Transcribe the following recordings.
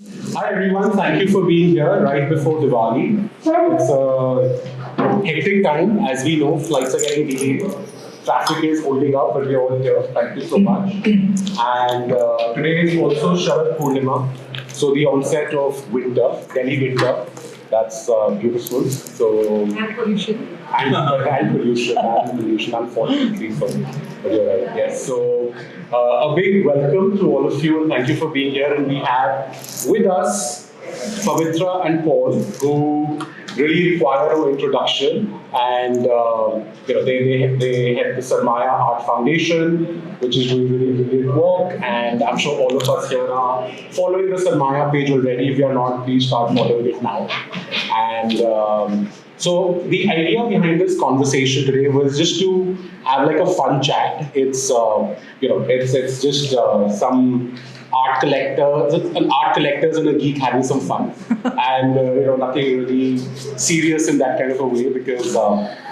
Hi everyone, thank you for being here right before Diwali. It's a hectic time. As we know, flights are getting delayed. Traffic is holding up, but we're all here. Thank you so much. And today is also Sharad Purnima, so the onset of winter, Delhi winter. That's beautiful. So And pollution. and pollution, unfortunately. So, but you're right. Yes. So a big welcome to all of you, and thank you for being here. And we have with us Pavitra and Paul, who really require no introduction. And they head the Sarmaya Art Foundation, which is doing really brilliant work. And I'm sure all of us here are following the Sarmaya page already. If you're not, please start following it now. And so the idea behind this conversation today was just to have like a fun chat. It's just some art collectors and a geek having some fun, and nothing really serious in that kind of a way, because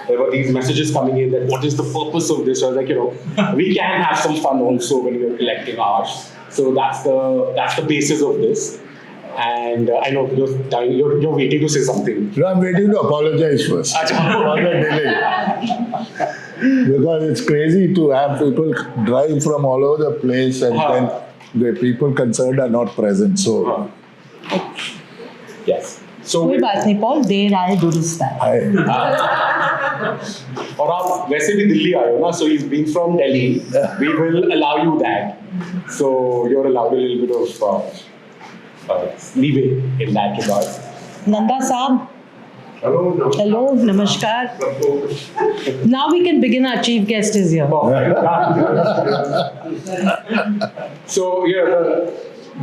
there were these messages coming in that what is the purpose of this? I was like, we can have some fun also when we're collecting art. So that's the basis of this. And I know you're waiting to say something. No, I'm waiting to apologize first for the delay. Because it's crazy to have people drive from all over the place and then the people concerned are not present. So, yes. So कोई बात नहीं Paul, देर आए दुरुस्त आए. और आप वैसे भी दिल्ली आए हो ना, so you've been from Delhi, we will allow you that. So you're allowed a little bit of leeway in that regard. Nanda साहब. Hello, namaskar. Now we can begin. Our chief guest is here. So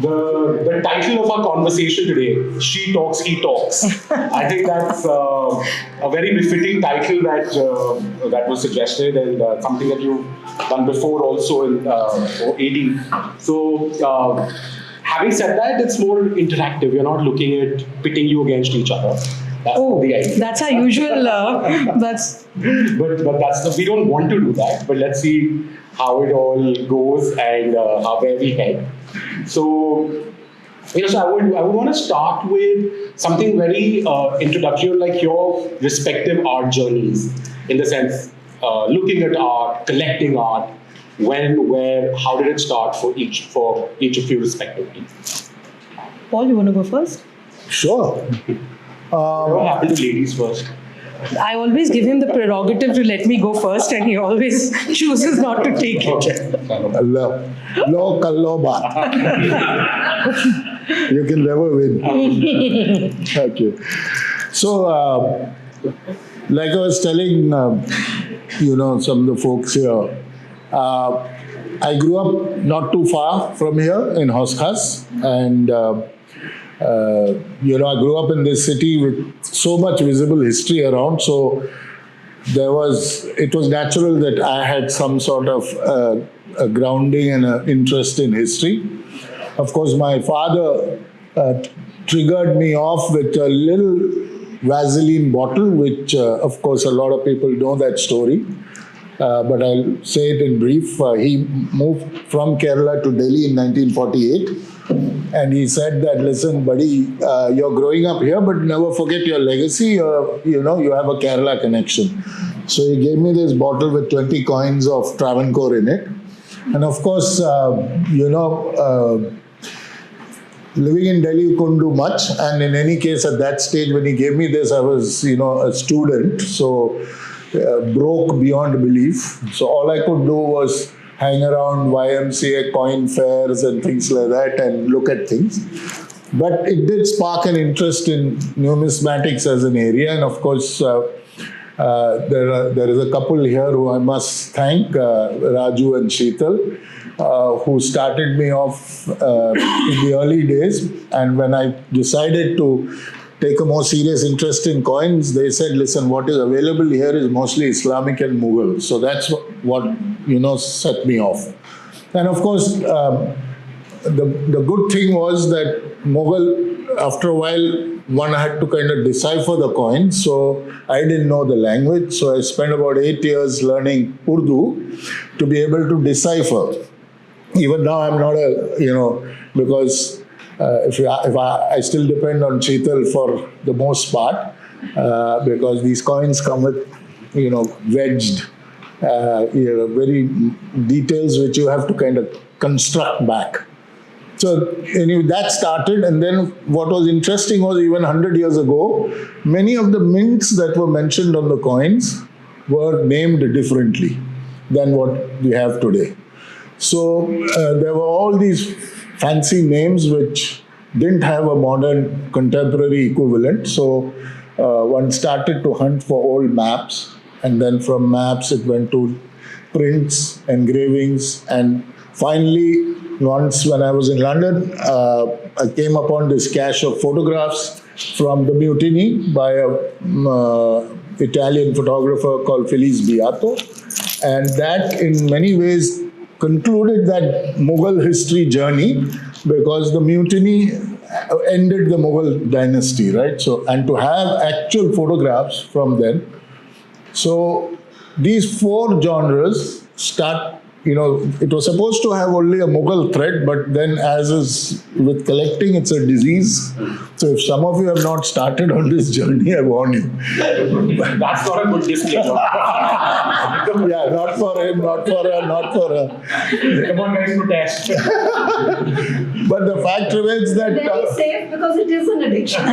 the title of our conversation today, She Talks, He Talks. I think that's a very befitting title that was suggested, and something that you've done before also in AD. So having said that, it's more interactive. You're not looking at pitting you against each other. That's the idea. That's our usual. But we don't want to do that. But let's see how it all goes and where we head. So, so I would want to start with something very introductory, like your respective art journeys, in the sense looking at art, collecting art. When, where, how did it start for each of you respectively? Paul, you want to go first? sure. What happened to ladies first? I always give him the prerogative to let me go first, and he always chooses not to take it. Lo kallo baat. You can never win. Okay. So, like I was telling, some of the folks here, I grew up not too far from here in Ojas, and I grew up in this city with so much visible history around. So it was natural that I had some sort of a grounding and an interest in history. Of course, my father triggered me off with a little Vaseline bottle, which of course a lot of people know that story. But I'll say it in brief. He moved from Kerala to Delhi in 1948. And he said that, listen, buddy, you're growing up here, but never forget your legacy. You have a Kerala connection. So he gave me this bottle with 20 coins of Travancore in it. And of course, living in Delhi, you couldn't do much. And in any case, at that stage, when he gave me this, I was, a student. So broke beyond belief. So all I could do was hang around YMCA coin fairs and things like that and look at things. But it did spark an interest in numismatics as an area. And of course, there is a couple here who I must thank, Raju and Sheetal, who started me off in the early days. And when I decided to take a more serious interest in coins, they said, listen, what is available here is mostly Islamic and Mughal. So that's what set me off. And of course, the good thing was that Mughal, after a while, one had to kind of decipher the coins. So I didn't know the language. So I spent about 8 years learning Urdu to be able to decipher. Even now, I'm not because I still depend on Cheetal for the most part, because these coins come with, wedged, very details which you have to kind of construct back. So anyway, that started, and then what was interesting was even 100 years ago, many of the mints that were mentioned on the coins were named differently than what we have today. So there were all these fancy names which didn't have a modern contemporary equivalent. So one started to hunt for old maps, and then from maps it went to prints, engravings, and finally, once when I was in London, I came upon this cache of photographs from the mutiny by a Italian photographer called Felice Beato, and that in many ways concluded that Mughal history journey, because the mutiny ended the Mughal dynasty, right? So, and to have actual photographs from then. So these four genres start, it was supposed to have only a Mughal thread, but then as is with collecting, it's a disease. So if some of you have not started on this journey, I warn you. That's not a good disclaimer. Yeah, not for him, not for her. Come on, guys, protest. But the fact remains that... Very safe because it is an addiction.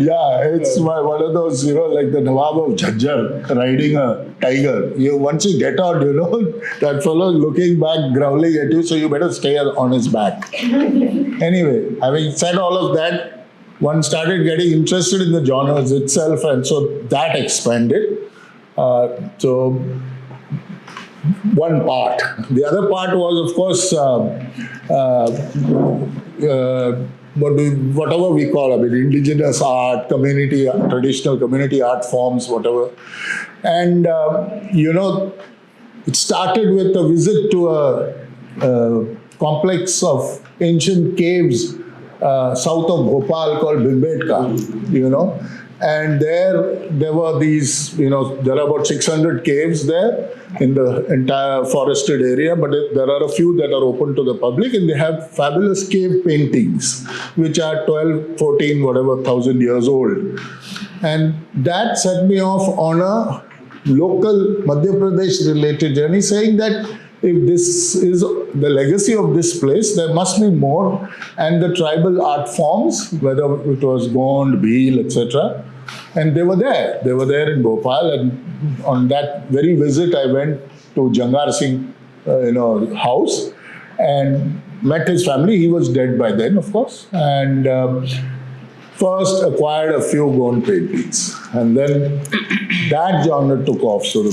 Yeah, it's one of those, like the Nawab of Jhajjar riding a tiger. Once you get out, that fellow is looking back, growling at you, so you better stay on his back. Anyway, having said all of that, one started getting interested in the genres itself, and so that expanded. So one part. The other part was, of course, whatever we call, indigenous art, community, traditional community art forms, whatever. And, it started with a visit to a complex of ancient caves south of Bhopal called Bhimbetka, and there were these, there are about 600 caves there in the entire forested area, but there are a few that are open to the public, and they have fabulous cave paintings, which are 12, 14, whatever, 1,000 years old. And that set me off on a local Madhya Pradesh related journey, saying that if this is the legacy of this place, there must be more. And the tribal art forms, whether it was Gond, Bhil, etc., and they were there. They were there in Bhopal, and on that very visit, I went to Jangar Singh, house, and met his family. He was dead by then, of course, and first acquired a few Gond paintings, and then that genre took off. So,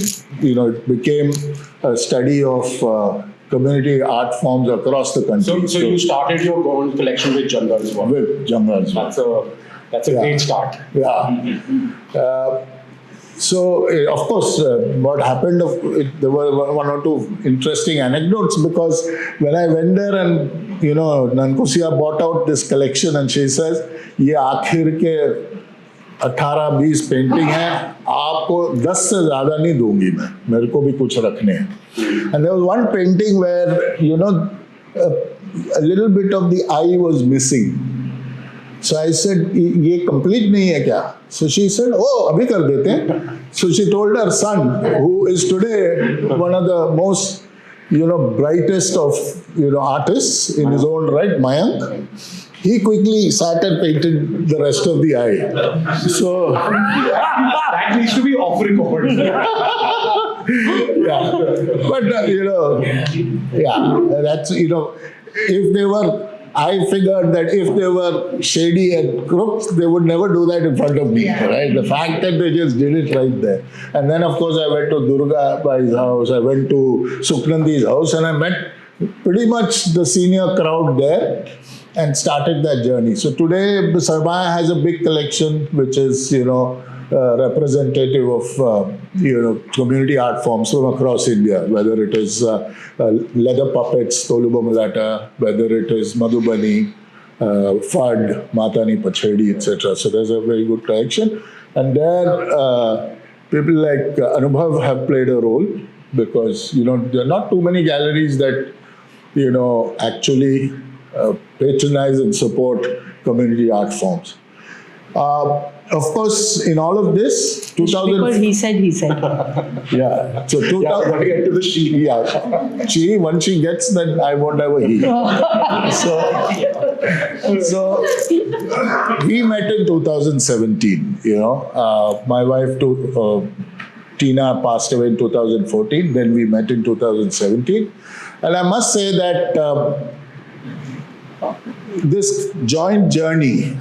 it became a study of community art forms across the country. So you started your Gond collection with Jangar as well? With Jangar as well. That's a great start. Yeah. So, of course, what happened, there were one or two interesting anecdotes, because when I went there and, Nankusia bought out this collection and she says, ये आखिर के 18-20 painting हैं, आपको 10 से ज़्यादा नहीं दूंगी मैं, मेरे को भी कुछ रखने हैं. And there was one painting where, a little bit of the eye was missing. So I said, ये complete नहीं है क्या? So she said, oh, अभी कर देते हैं. So she told her son, who is today one of the most, brightest of, artists in his own right, Mayank. He quickly sat and painted the rest of the eye. So that needs to be off record. Yeah, but that's if they were. I figured that if they were shady and crooks, they would never do that in front of me, right? The fact that they just did it right there. And then, of course, I went to Durga Bai's house, I went to Suknandi's house, and I met pretty much the senior crowd there and started that journey. So today, Sarmaya has a big collection, which is, representative of, community art forms from across India, whether it is leather puppets, Toluba Mulata, whether it is Madhubani, Fad, Matani Pachedi, etc. So there's a very good collection. And there, people like Anubhav have played a role, because, there are not too many galleries that, actually patronize and support community art forms. Of course, in all of this, Because 2000. he said. Yeah. So Yeah, we got to get to the she. Yeah. She, once she gets, then I won't have a he. So we met in 2017, my wife Tina passed away in 2014, then we met in 2017. And I must say that this joint journey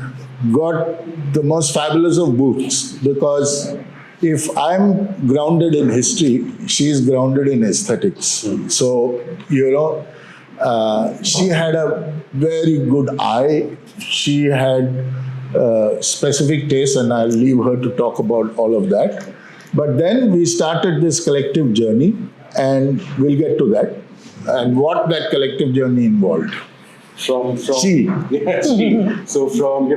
got the most fabulous of boosts, because if I'm grounded in history, she's grounded in aesthetics. So, she had a very good eye. She had specific tastes, and I'll leave her to talk about all of that. But then we started this collective journey, and we'll get to that, and what that collective journey involved. From She. Yeah, she. So from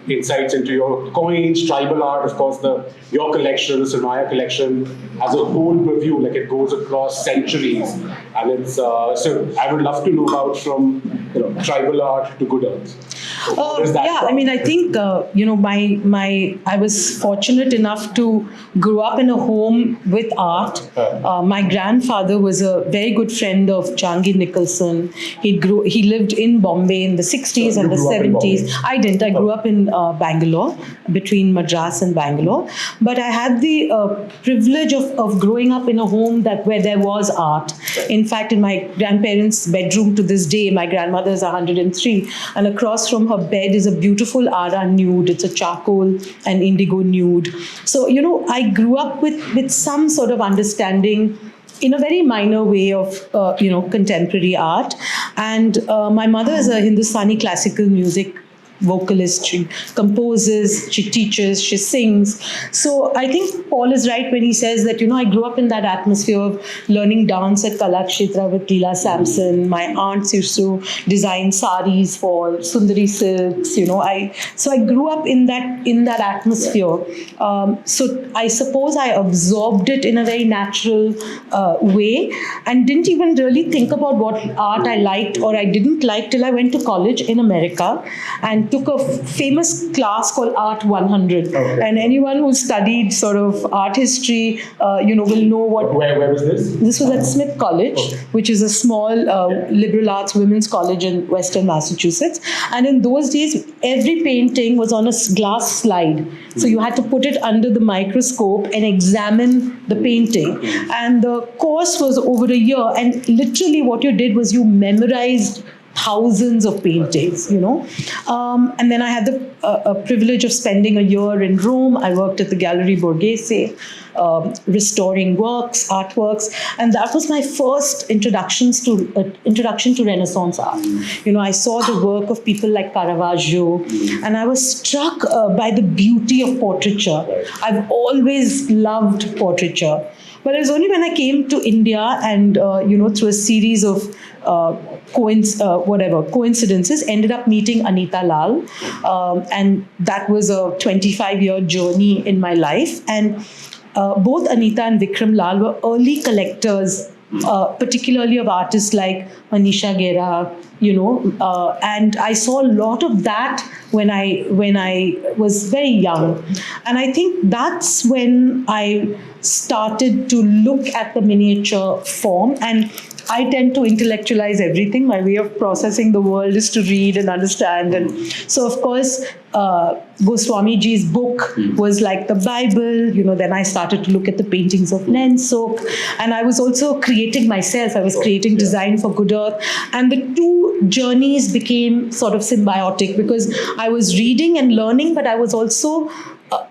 insights into your coins, tribal art, of course, your collection, the Sarmaya collection, has a whole purview, like it goes across centuries, and it's so I would love to know about from tribal art to good earth. I mean, I think I was fortunate enough to grow up in a home with art. My grandfather was a very good friend of Jahangir Nicholson. He lived in Bombay in the 60s and the 70s. I didn't. I grew up in Bangalore, between Madras and Bangalore. But I had the privilege of growing up in a home where there was art. In fact, in my grandparents' bedroom to this day, my grandmother is 103, and across from her bed is a beautiful Ara nude. It's a charcoal and indigo nude. So, I grew up with some sort of understanding in a very minor way of, contemporary art. And my mother is a Hindustani classical music vocalist. She composes, she teaches, she sings. So I think Paul is right when he says that, I grew up in that atmosphere of learning dance at Kalakshetra with Leela Sampson. My aunts used to design saris for Sundari silks. So I grew up in that atmosphere. So I suppose I absorbed it in a very natural way, and didn't even really think about what art I liked or I didn't like till I went to college in America and took a famous class called Art 100. Okay. And anyone who studied sort of art history, will know what. Where was this? This was at Smith College, which is a small liberal arts women's college in Western Massachusetts. And in those days, every painting was on a glass slide. So you had to put it under the microscope and examine the painting. And the course was over a year. And literally what you did was you memorized thousands of paintings, and then I had the privilege of spending a year in Rome. I worked at the Gallery Borghese, restoring artworks, and that was my first introduction to Renaissance art. I saw the work of people like Caravaggio, and I was struck by the beauty of portraiture. I've always loved portraiture. But it was only when I came to India and, through a series of coincidences, ended up meeting Anita Lal. And that was a 25-year journey in my life. And both Anita and Vikram Lal were early collectors, particularly of artists like Manisha Gera, and I saw a lot of that when I was very young. And I think that's when I started to look at the miniature form. And I tend to intellectualize everything. My way of processing the world is to read and understand. And so, of course, Goswamiji's book was like the Bible. Then I started to look at the paintings of Lensok. And I was also creating myself. I was creating design for Good Earth. And the two journeys became sort of symbiotic, because I was reading and learning, but I was also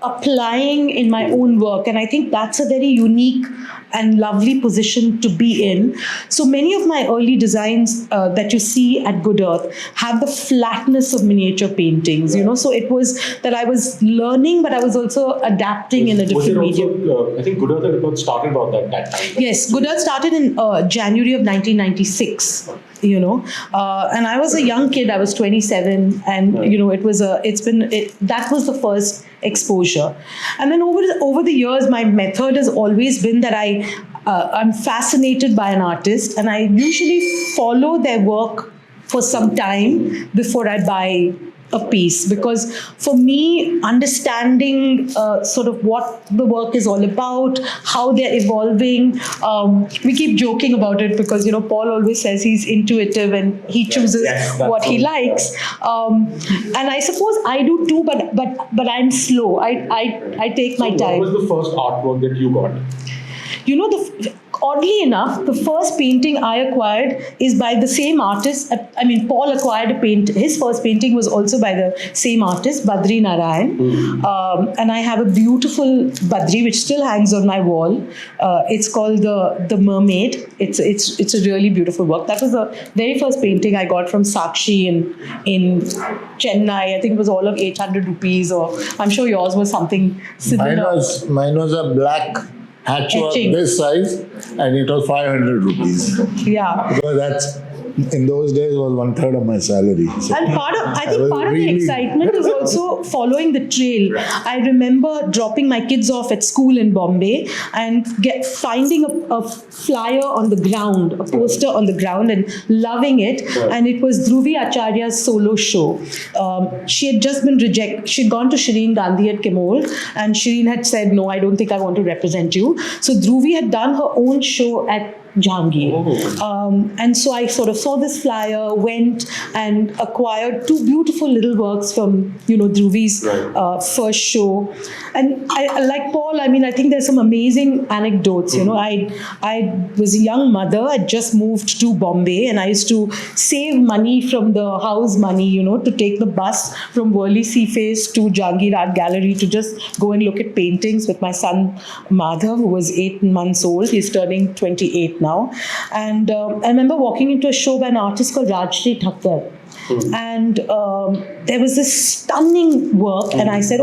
applying in my own work. And I think that's a very unique and lovely position to be in. So many of my early designs that you see at Good Earth have the flatness of miniature paintings, So it was that I was learning, but I was also adapting in a different medium. I think Good Earth started about that time. Yes, Good Earth started in January of 1996. And I was a young kid. I was 27, and that was the first exposure. And then over the years, my method has always been that I'm fascinated by an artist, and I usually follow their work for some time before I buy a piece, because for me, understanding sort of what the work is all about, how they're evolving, we keep joking about it because Paul always says he's intuitive and he chooses what he likes, and I suppose I do too, but I'm slow. I take my time. What was the first artwork that you got? Oddly enough, the first painting I acquired is by the same artist. Paul acquired his first painting was also by the same artist, Badri Narayan. And I have a beautiful Badri which still hangs on my wall. It's called the Mermaid. It's a really beautiful work. That was the very first painting I got from Sakshi in Chennai. I think it was all of 800 rupees, or I'm sure yours was something similar. Mine was a black hatchwork this size, and it was 500 rupees. Yeah. Because that's, in those days, was 1/3 of my salary. So and part of the excitement is also following the trail. I remember dropping my kids off at school in Bombay and finding a flyer on the ground, a poster on the ground, and loving it. And it was Dhruvi Acharya's solo show. She had just been rejected. She'd gone to Shireen Gandhi at Kimol, and Shireen had said, "No, I don't think I want to represent you." So Dhruvi had done her own show at Jahangir. And so I sort of saw this flyer, went and acquired two beautiful little works from, Dhruvi's first show. And I like Paul, I think there's some amazing anecdotes. I was a young mother. I just moved to Bombay, and I used to save money from the house money, to take the bus from Worli Seaface to Jahangir Art Gallery to just go and look at paintings with my son Madhav, who was 8 months old. He's turning 28 now. And I remember walking into a show by an artist called Rajshri Thakkar. And there was this stunning work, and I said,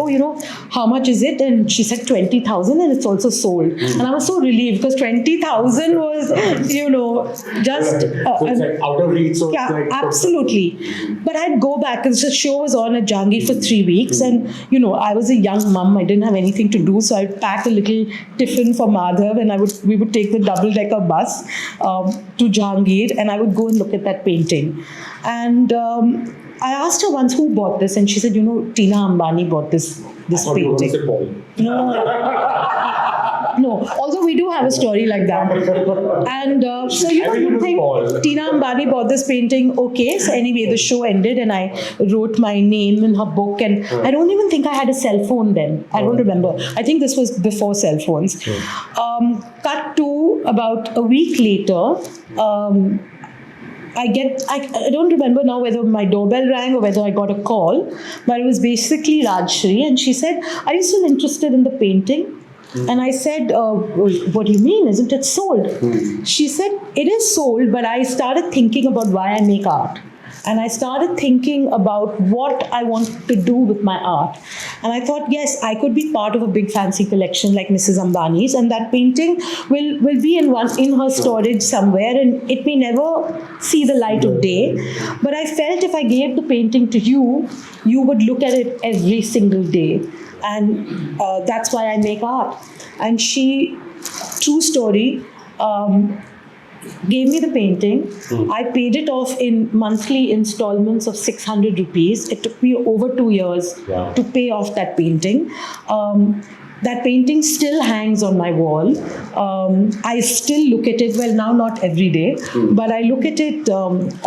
how much is it? And she said 20,000, and it's also sold. And I was so relieved because 20,000 was, just so it's like out of reach. So yeah, it's like absolutely. But I'd go back because the show was on at Jahangir for 3 weeks, and I was a young mum. I didn't have anything to do, so I'd pack a little tiffin for Madhav, and we would take the double-decker bus to Jahangir, and I would go and look at that painting. And I asked her once who bought this, and she said, Tina Ambani bought this painting. No, although we do have a story like that. And so you think Tina Ambani bought this painting, okay. So anyway, the show ended and I wrote my name in her book, and I don't even think I had a cell phone then. I don't remember. I think this was before cell phones. Cut to about a week later, I don't remember now whether my doorbell rang or whether I got a call, but it was basically Rajshri, and she said, "Are you still interested in the painting?" And I said, "What do you mean? Isn't it sold?" She said, "It is sold, but I started thinking about why I make art. And I started thinking about what I want to do with my art. And I thought, yes, I could be part of a big fancy collection like Mrs. Ambani's, and that painting will be in her storage somewhere, and it may never see the light of day. But I felt if I gave the painting to you, you would look at it every single day. And that's why I make art." And she, true story, gave me the painting. I paid it off in monthly installments of 600 rupees. It took me over 2 years to pay off that painting. That painting still hangs on my wall. I still look at it, well, now not every day, but I look at it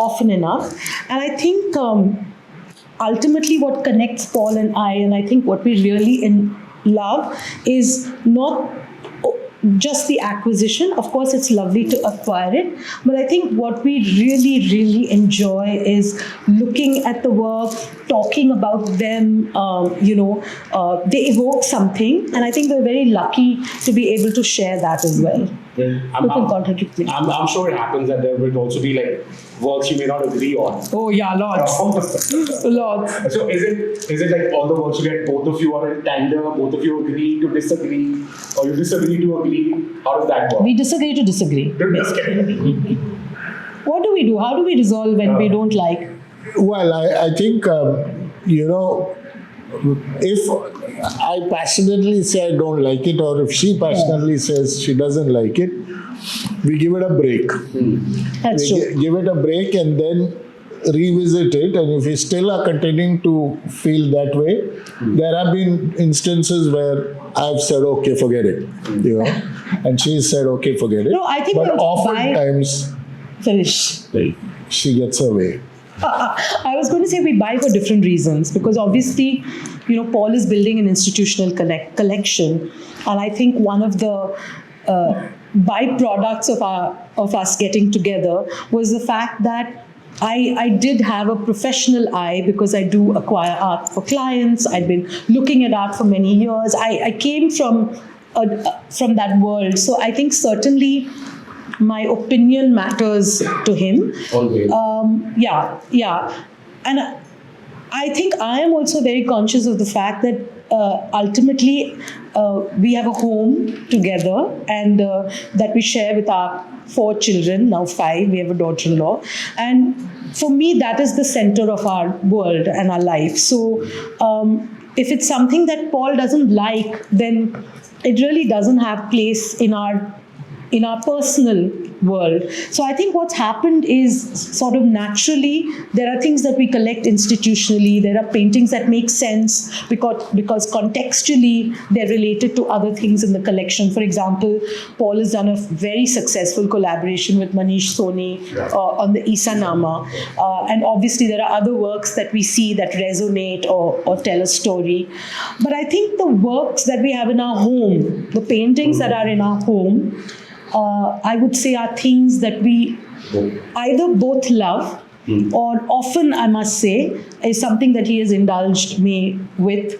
often enough. And I think ultimately what connects Paul and I think what we really love is not just the acquisition. Of course, it's lovely to acquire it, but I think what we really, really enjoy is looking at the work, talking about them. They evoke something, and I think we're very lucky to be able to share that as well. I'm sure it happens that there will also be like works you may not agree on. Oh yeah, lots. Lots. So is it like all the works you get, both of you are in tandem, both of you agree to disagree, or you disagree to agree? How does that work? We disagree to disagree. What do we do? How do we resolve when we don't like? Well, I think, if I passionately say I don't like it, or if she passionately says she doesn't like it, we give it a break. That's true. Give it a break, and then revisit it, and if we still are continuing to feel that way, there have been instances where I've said, okay, forget it, and she's said, okay, forget it. No, I think but we'll oftentimes finish. she gets her way. I was going to say we buy for different reasons, because obviously, Paul is building an institutional collection, and I think one of the byproducts of us getting together was the fact that I did have a professional eye, because I do acquire art for clients. I'd been looking at art for many years. I came from that world, so I think certainly my opinion matters to him. Always. And I think I am also very conscious of the fact that ultimately we have a home together, and that we share with our 4 children, now 5, we have a daughter-in-law. And for me, that is the center of our world and our life. So if it's something that Paul doesn't like, then it really doesn't have place in our personal world. So I think what's happened is sort of naturally, there are things that we collect institutionally. There are paintings that make sense because contextually they're related to other things in the collection. For example, Paul has done a very successful collaboration with Manish Soni on the Isa Nama. And obviously there are other works that we see that resonate or tell a story. But I think the works that we have in our home, the paintings that are in our home, I would say are things that we either both love, or often, I must say, is something that he has indulged me with.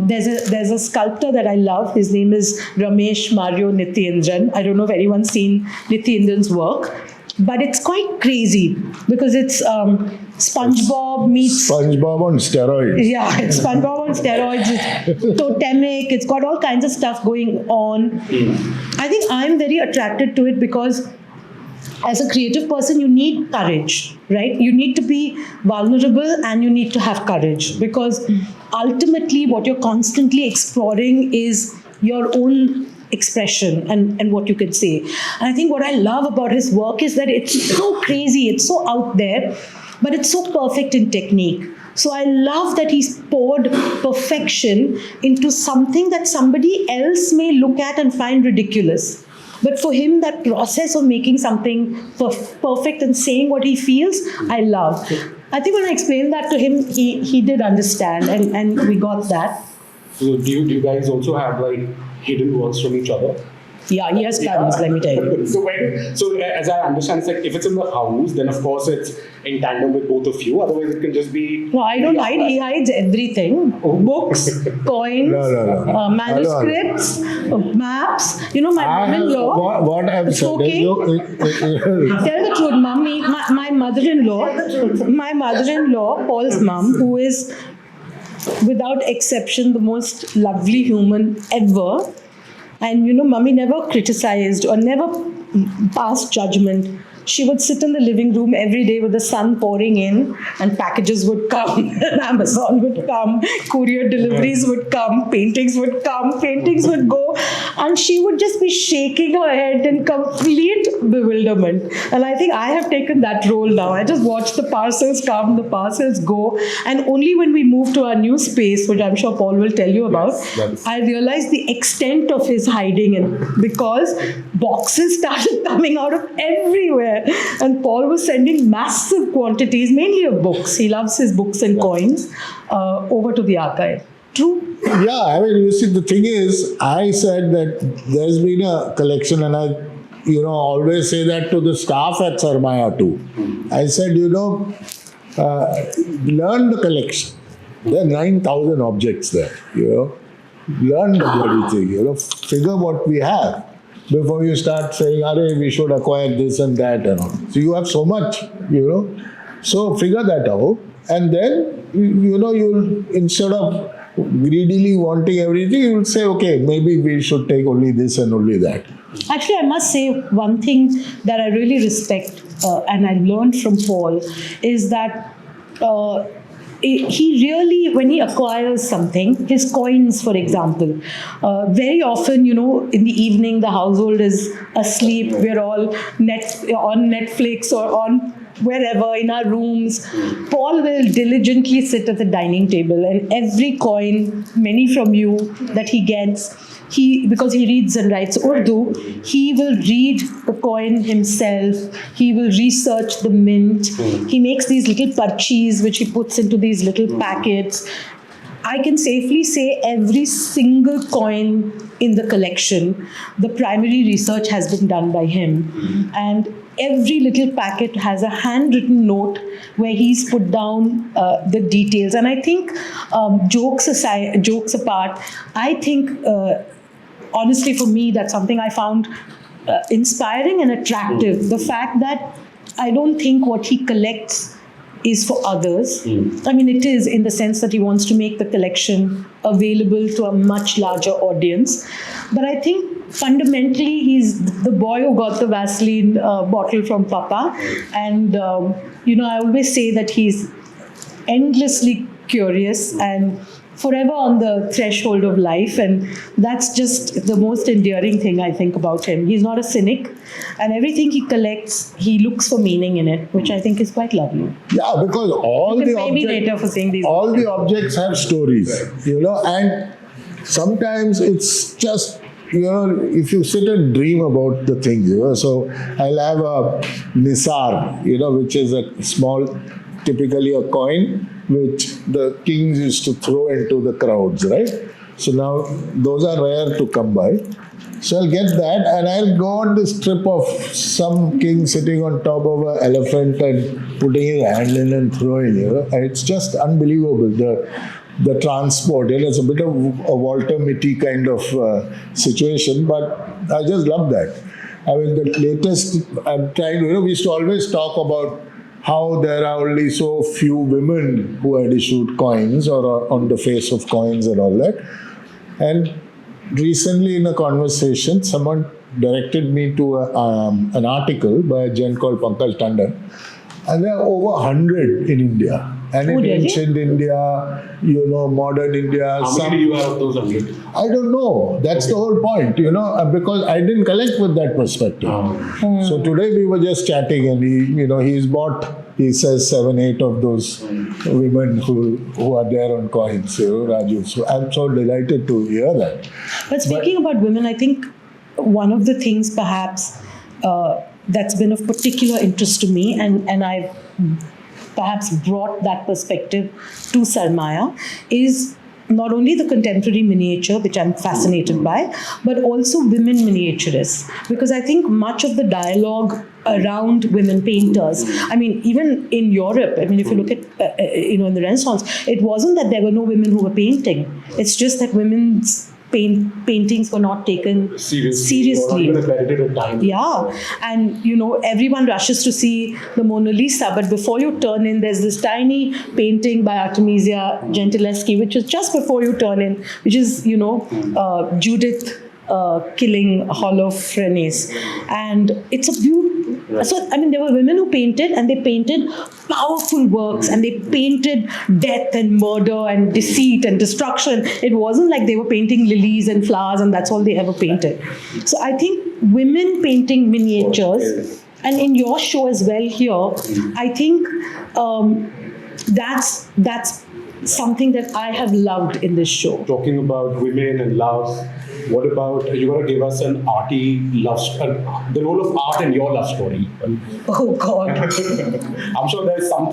There's a sculptor that I love. His name is Ramesh Mario Nityendran. I don't know if anyone's seen Nityendran's work, but it's quite crazy because it's SpongeBob meets... SpongeBob on steroids. Yeah, it's SpongeBob on steroids. It's totemic. It's got all kinds of stuff going on. I think I'm very attracted to it because as a creative person, you need courage, right? You need to be vulnerable and you need to have courage, because ultimately what you're constantly exploring is your own expression and what you can say. And I think what I love about his work is that it's so crazy, it's so out there, but it's so perfect in technique. So I love that he's poured perfection into something that somebody else may look at and find ridiculous. But for him, that process of making something perfect and saying what he feels, I love. I think when I explained that to him, he did understand, and we got that. So do you guys also have like hidden works from each other? Yeah, he has tons, let me tell you. So as I understand, it's like if it's in the house, then of course it's in tandem with both of you. Otherwise, it can just be. No, I don't hide. He hides everything: books, coins, manuscripts, maps. My mother-in-law. What I've said. Okay. Tell the truth, Mummy. My mother-in-law, Paul's mum, who is without exception the most lovely human ever. And Mummy never criticized or never passed judgment. She would sit in the living room every day with the sun pouring in, and packages would come, and Amazon would come, courier deliveries would come, paintings would come, paintings would go, and she would just be shaking her head in complete bewilderment. And I think I have taken that role now. I just watch the parcels come, the parcels go, and only when we move to our new space, which I'm sure Paul will tell you about, I realized the extent of his hiding in, because boxes started coming out of everywhere. And Paul was sending massive quantities, mainly of books. He loves his books and coins, over to the archive. True? Yeah, I mean, you see, the thing is, I said that there's been a collection, and I, always say that to the staff at Sarmaya too. I said, learn the collection. There are 9,000 objects there, Learn the bloody thing, figure what we have before you start saying, we should acquire this and that and all. So you have so much, So figure that out. And then, you'll, instead of greedily wanting everything, you'll say, okay, maybe we should take only this and only that. Actually, I must say one thing that I really respect and I learned from Paul is that he really, when he acquires something, his coins, for example, very often, in the evening, the household is asleep. We're all on Netflix or on wherever, in our rooms, Paul will diligently sit at the dining table, and every coin, many from you, that he gets, because he reads and writes Urdu, he will read the coin himself. He will research the mint. He makes these little parchis which he puts into these little packets. I can safely say every single coin in the collection, the primary research has been done by him. And every little packet has a handwritten note where he's put down the details. And I think, jokes apart, I think, honestly, for me, that's something I found inspiring and attractive. The fact that I don't think what he collects is for others. I mean, it is in the sense that he wants to make the collection available to a much larger audience. But I think fundamentally, he's the boy who got the Vaseline bottle from Papa. And, I always say that he's endlessly curious and forever on the threshold of life, and that's just the most endearing thing I think about him. He's not a cynic, and everything he collects, he looks for meaning in it, which I think is quite lovely. Yeah, because all the objects have stories, and sometimes it's just, if you sit and dream about the things, so I'll have a nisar, which is a small, typically a coin, which the kings used to throw into the crowds, right? So now those are rare to come by. So I'll get that, and I'll go on this trip of some king sitting on top of an elephant and putting his hand in and throwing, and it's just unbelievable, the transport. It's a bit of a Walter Mitty kind of situation, but I just love that. I mean, the latest, I'm trying, we used to always talk about how there are only so few women who had issued coins or are on the face of coins and all that. And recently in a conversation, someone directed me to an article by a gent called Pankaj Tandon. And there are over 100 in India. And in ancient India, modern India. How many do you have of those 100? I don't know. That's the whole point, because I didn't collect with that perspective. So today we were just chatting, and he's bought, he says, 7, 8 of those women who are there on coins, Raju. So I'm so delighted to hear that. But speaking about women, I think one of the things perhaps that's been of particular interest to me, and I've perhaps brought that perspective to Sarmaya, is not only the contemporary miniature, which I'm fascinated by, but also women miniaturists. Because I think much of the dialogue around women painters, I mean, even in Europe, I mean, if you look at, in the Renaissance, it wasn't that there were no women who were painting. It's just that women's paintings were not taken seriously. Or not even accredited at time. Yeah, and everyone rushes to see the Mona Lisa, but before you turn in, there's this tiny painting by Artemisia Gentileschi, which is just before you turn in, which is Judith killing Holofernes, and it's a beautiful. So I mean, there were women who painted, and they painted powerful works, and they painted death and murder and deceit and destruction. It wasn't like they were painting lilies and flowers and that's all they ever painted. So I think women painting miniatures, and in your show as well here, I think that's something that I have loved in this show. Talking about women and love, what about, you got to give us an arty love, the role of art in your love story. Oh God. I'm sure there's some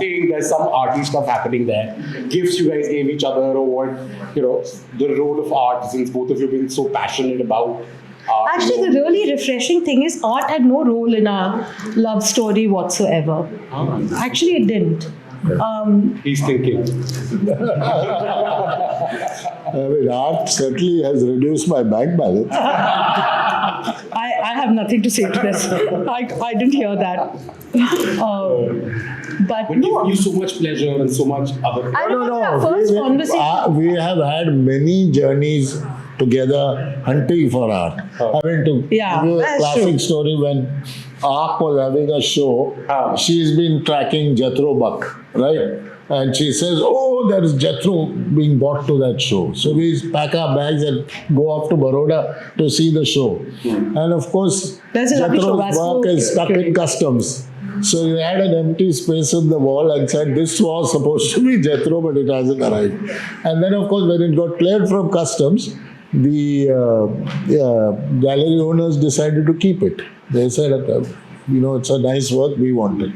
arty stuff happening there. Gifts you guys gave each other, or what, the role of art, since both of you have been so passionate about art. Actually, the really refreshing thing is art had no role in our love story whatsoever. Actually, it didn't. He's thinking. I mean, art certainly has reduced my bank balance. I have nothing to say to this. I didn't hear that. But But no. giving you so much pleasure and so much other. I remember our first conversation. We have had many journeys together hunting for art. I mean, to give you a that's classic true. story, when ARC was having a show, she's been tracking Jethro Buck, right? And she says, oh, there is Jethro being brought to that show. So we pack our bags and go off to Baroda to see the show. And of course, That's a lovely show. Jethro's work is stuck in customs. So he had an empty space in the wall and said, this was supposed to be Jethro, but it hasn't arrived. And then, of course, when it got cleared from customs, the gallery owners decided to keep it. They said, it's a nice work, we want it.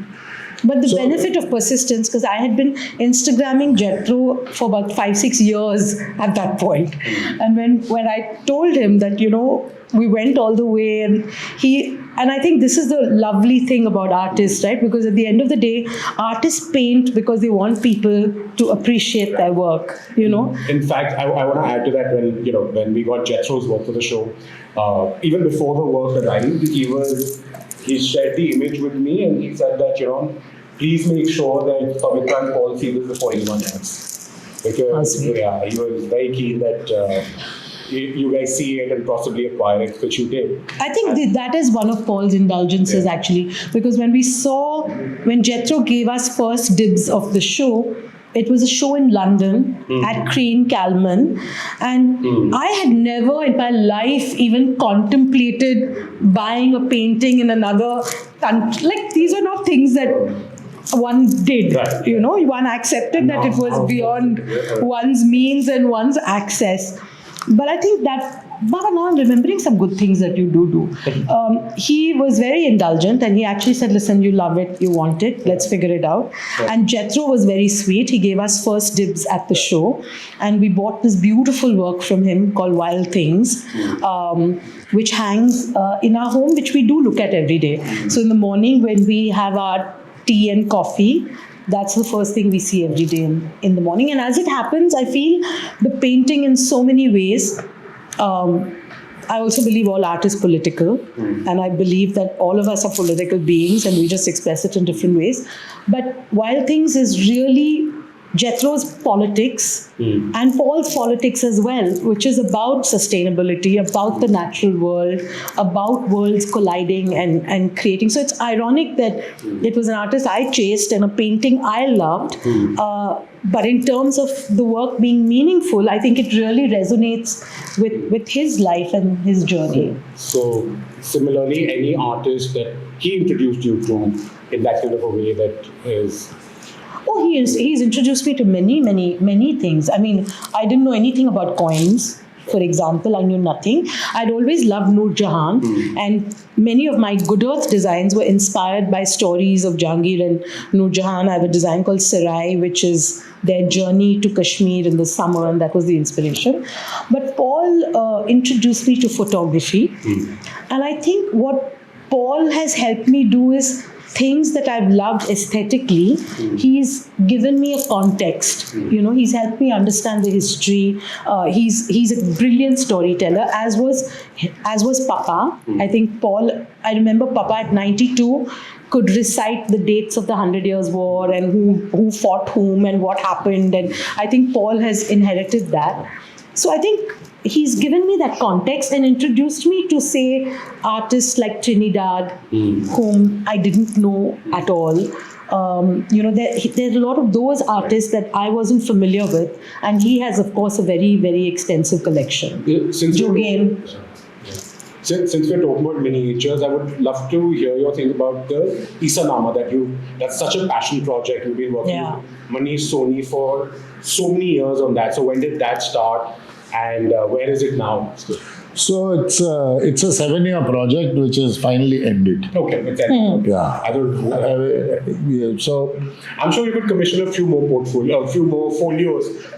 But the benefit of persistence, because I had been Instagramming Jethro for about 5-6 years at that point. And when I told him that, we went all the way, and I think this is the lovely thing about artists, right? Because at the end of the day, artists paint because they want people to appreciate their work, In fact, I want to add to that when we got Jethro's work for the show, even before the work arrived, he shared the image with me and he said that, please make sure that Pavitra and Paul see this before anyone else. Because, he was very keen that you guys see it and possibly acquire it, which you did. I think that is one of Paul's indulgences, actually. Because when Jethro gave us first dibs of the show, it was a show in London at Crane Calman, and I had never in my life even contemplated buying a painting in another country. Like, these are not things that one did, right. One accepted that it was beyond one's means and one's access. But I think that, Baba, now I'm remembering some good things that you do. He was very indulgent and he actually said, listen, you love it, you want it, let's figure it out. Yeah. And Jethro was very sweet. He gave us first dibs at the show and we bought this beautiful work from him called Wild Things, which hangs in our home, which we do look at every day. So in the morning when we have our tea and coffee, that's the first thing we see every day in the morning. And as it happens, I feel the painting in so many ways. I also believe all art is political, and I believe that all of us are political beings and we just express it in different ways. But Wild Things is really Jethro's politics and Paul's politics as well, which is about sustainability, about the natural world, about worlds colliding and creating. So it's ironic that it was an artist I chased and a painting I loved. But in terms of the work being meaningful, I think it really resonates with his life and his journey. So similarly, any artist that he introduced you to in that kind of a way that is... Oh, he's introduced me to many things. I mean, I didn't know anything about coins, for example. I knew nothing. I'd always loved Noor Jahan, and many of my Good Earth designs were inspired by stories of Jahangir and Noor Jahan. I have a design called Sarai, which is their journey to Kashmir in the summer, and that was the inspiration. But Paul introduced me to photography, and I think what Paul has helped me do is things that I've loved aesthetically, he's given me a context. He's helped me understand the history. He's a brilliant storyteller, as was Papa. I think Paul, I remember Papa at 92 could recite the dates of the 100 Years' War and who fought whom and what happened. And I think Paul has inherited that. So I think he's given me that context and introduced me to, say, artists like Trinidad, whom I didn't know at all. There's a lot of those artists that I wasn't familiar with, and he has, of course, a very, very extensive collection. Since we're talking about miniatures, I would love to hear your thing about the Isanama that's such a passion project. You've been working with Manish Soni for so many years on that. So when did that start? And where is it now? So it's a 7-year project which is finally ended. Okay, it's ended. Yeah. So I'm sure you could commission a few more folios,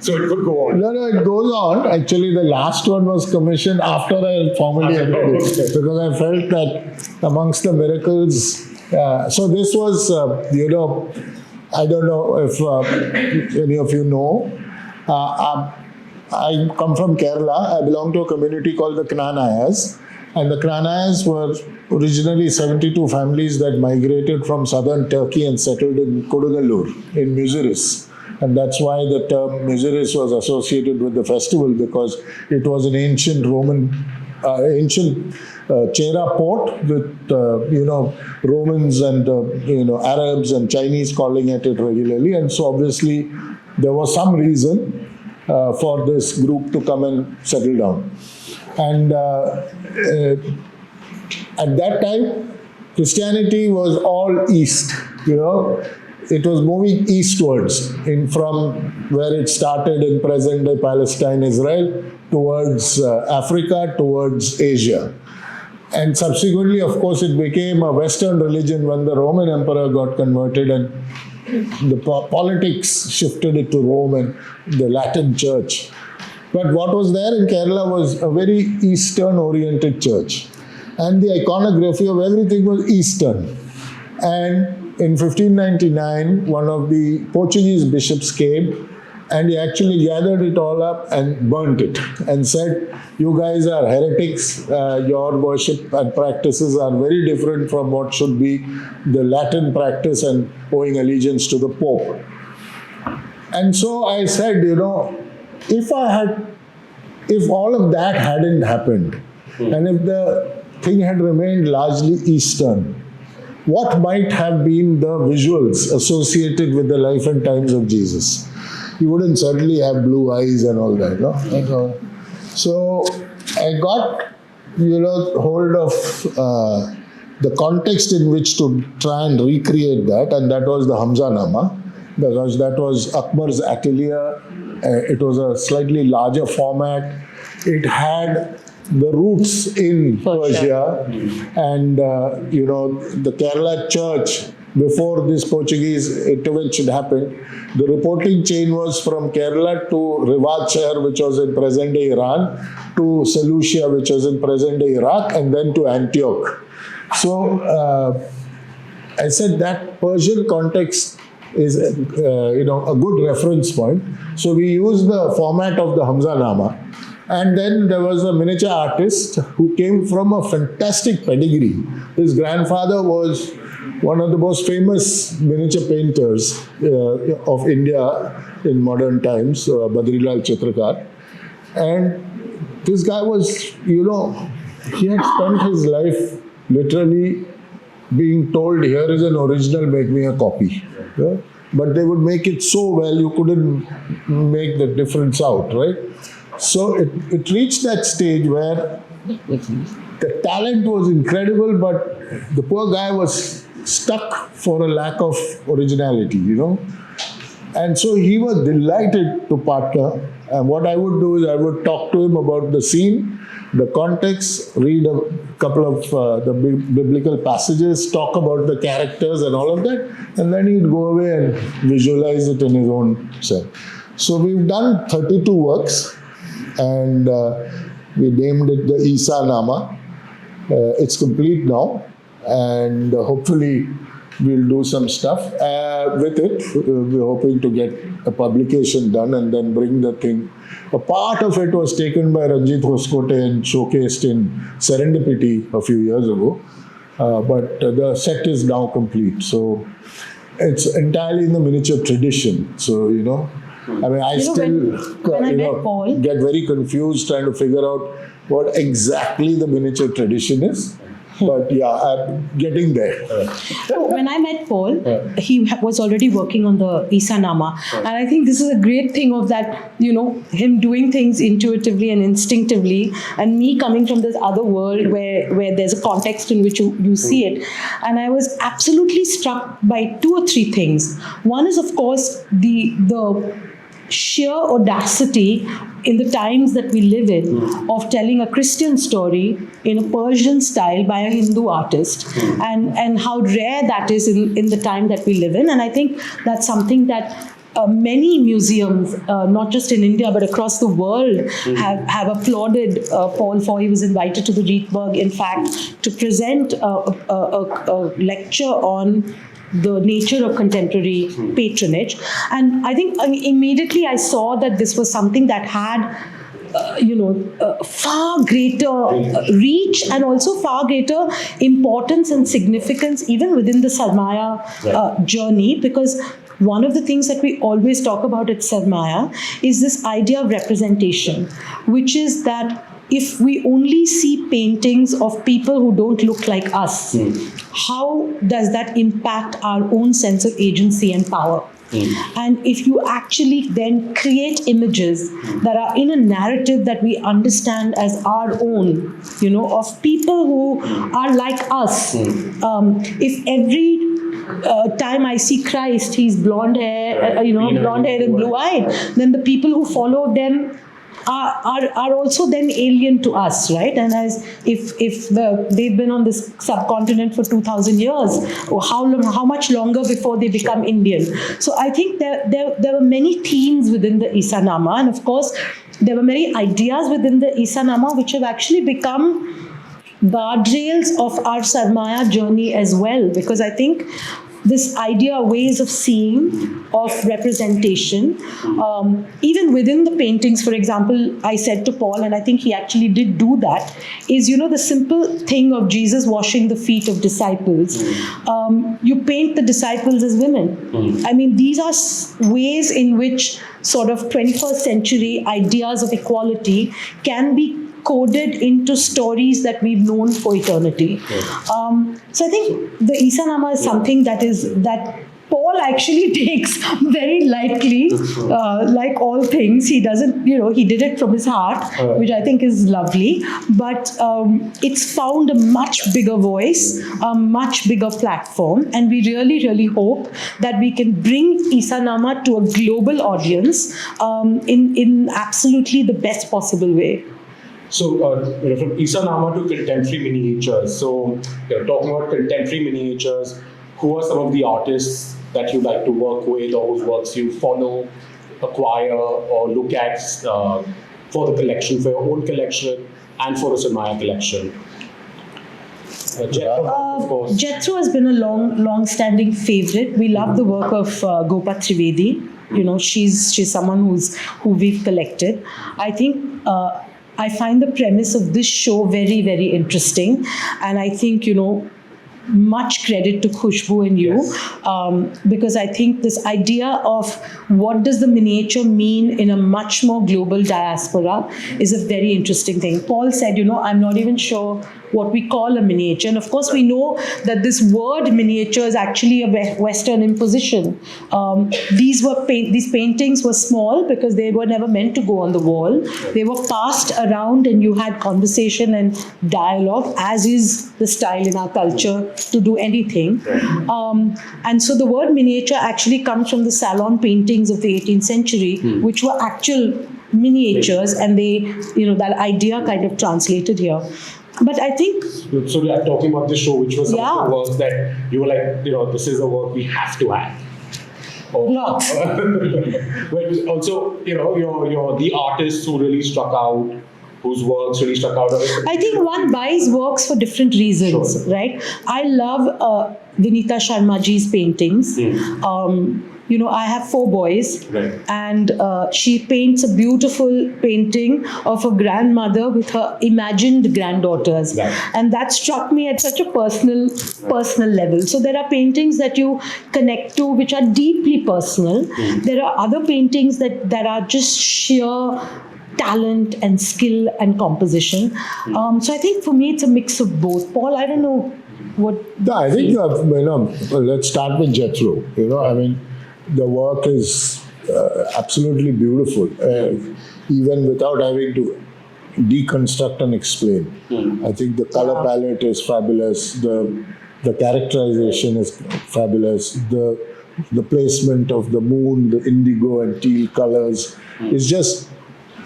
so it could go on. No, it goes on. Actually, the last one was commissioned after I formally ended it, because I felt that amongst the miracles. So this was, I don't know if any of you know. I come from Kerala. I belong to a community called the Knanayas. And the Knanayas were originally 72 families that migrated from southern Turkey and settled in Kodunallur, in Muziris. And that's why the term Muziris was associated with the festival, because it was an ancient Chera port with, Romans and, Arabs and Chinese calling at it regularly. And so obviously there was some reason for this group to come and settle down. And at that time, Christianity was all east, you know. It was moving eastwards from where it started in present-day Palestine, Israel, towards Africa, towards Asia. And subsequently, of course, it became a Western religion when the Roman Emperor got converted and the politics shifted it to Rome and the Latin Church. But what was there in Kerala was a very Eastern-oriented church. And the iconography of everything was Eastern. And in 1599, one of the Portuguese bishops came and he actually gathered it all up and burnt it and said, you guys are heretics, your worship and practices are very different from what should be the Latin practice and owing allegiance to the Pope. And so I said, you know, if all of that hadn't happened, and if the thing had remained largely Eastern, what might have been the visuals associated with the life and times of Jesus? He wouldn't certainly have blue eyes and all that, no? So I got, you know, hold of the context in which to try and recreate that, and that was the Hamza Nama, because that was Akbar's atelier. It was a slightly larger format. It had the roots in Persia, and you know, the Kerala church, before this Portuguese intervention happened, the reporting chain was from Kerala to Rivat, which was in present-day Iran, to Seleucia, which was in present-day Iraq, and then to Antioch. So I said that Persian context is you know, a good reference point. So we used the format of the Hamza Nama. And then there was a miniature artist who came from a fantastic pedigree. His grandfather was one of the most famous miniature painters of India in modern times, Badrilal Chitrakar. And this guy was, you know, he had spent his life literally being told, here is an original, make me a copy. Yeah? But they would make it so well, you couldn't make the difference out, right? So it reached that stage where the talent was incredible, but the poor guy was stuck for a lack of originality, you know. And so he was delighted to partner. And what I would do is I would talk to him about the scene, the context, read a couple of the biblical passages, talk about the characters and all of that, and then he'd go away and visualize it in his own self. So we've done 32 works, and we named it the Isa Nama. It's complete now, and hopefully we'll do some stuff with it. We're hoping to get a publication done and then bring the thing. A part of it was taken by Ranjit Hoskote and showcased in Serendipity a few years ago, but the set is now complete. So it's entirely in the miniature tradition. So, you know, I mean, I still get very confused trying to figure out what exactly the miniature tradition is. But yeah, I'm getting there. So when I met Paul, he was already working on the Isa Nama. And I think this is a great thing of that, you know, him doing things intuitively and instinctively, and me coming from this other world where there's a context in which you see it. And I was absolutely struck by 2 or 3 things. One is, of course, the sheer audacity in the times that we live in of telling a Christian story in a Persian style by a Hindu artist, and how rare that is in the time that we live in. And I think that's something that many museums, not just in India but across the world, have applauded Paul for. He was invited to the Rietberg, in fact, to present a lecture on the nature of contemporary patronage. And I think immediately I saw that this was something that had far greater reach and also far greater importance and significance even within the Sarmaya journey, because one of the things that we always talk about at Sarmaya is this idea of representation, which is that if we only see paintings of people who don't look like us, how does that impact our own sense of agency and power? And if you actually then create images that are in a narrative that we understand as our own, of people who are like us. If every time I see Christ, he's blonde hair, blonde hair and blue eyed, then the people who follow them are also then alien to us, right? And as if they've been on this subcontinent for 2,000 years, or how much longer before they become Indian? So I think there were many themes within the Isanama, and of course there were many ideas within the Isanama which have actually become guardrails of our Sarmaya journey as well, because I think this idea, ways of seeing, of representation, even within the paintings, for example, I said to Paul, and I think he actually did do that, is, the simple thing of Jesus washing the feet of disciples. You paint the disciples as women. I mean, these are ways in which sort of 21st century ideas of equality can be coded into stories that we've known for eternity. So I think the Isanama is something that Paul actually takes very lightly, like all things. He doesn't, he did it from his heart, which I think is lovely. But it's found a much bigger voice, a much bigger platform. And we really, really hope that we can bring Isanama to a global audience in absolutely the best possible way. So, from Isanama to contemporary miniatures. So, talking about contemporary miniatures, who are some of the artists that you like to work with, or whose works you follow, acquire, or look at for the collection, for your own collection, and for the Sarmaya collection? Jethro has been a long-standing favorite. We love the work of Gopa Trivedi. She's someone who we've collected. I think. I find the premise of this show very, very interesting. And I think, much credit to Khushbu and you, because I think this idea of what does the miniature mean in a much more global diaspora is a very interesting thing. Paul said, I'm not even sure what we call a miniature. And of course, we know that this word miniature is actually a Western imposition. These paintings were small because they were never meant to go on the wall. They were passed around and you had conversation and dialogue, as is the style in our culture to do anything. And so the word miniature actually comes from the salon paintings of the 18th century, which were actual miniatures, and that idea kind of translated here. But I think... So we are talking about this show, which was some of the works that you were like, this is a work we have to have. Lots. But also, you're the artists who really struck out, whose works really struck out. I think one buys works for different reasons, right? I love Vinita Sharmaji's paintings. I have 4 boys, and she paints a beautiful painting of a grandmother with her imagined granddaughters, and that struck me at such a personal level. So there are paintings that you connect to which are deeply personal. There are other paintings that are just sheer talent and skill and composition. So I think for me it's a mix of both. Paul, I don't know what... No, I think, let's start with Jethro. I mean, the work is absolutely beautiful, even without having to deconstruct and explain. I think the color palette is fabulous, the characterization is fabulous, the placement of the moon, the indigo and teal colors is just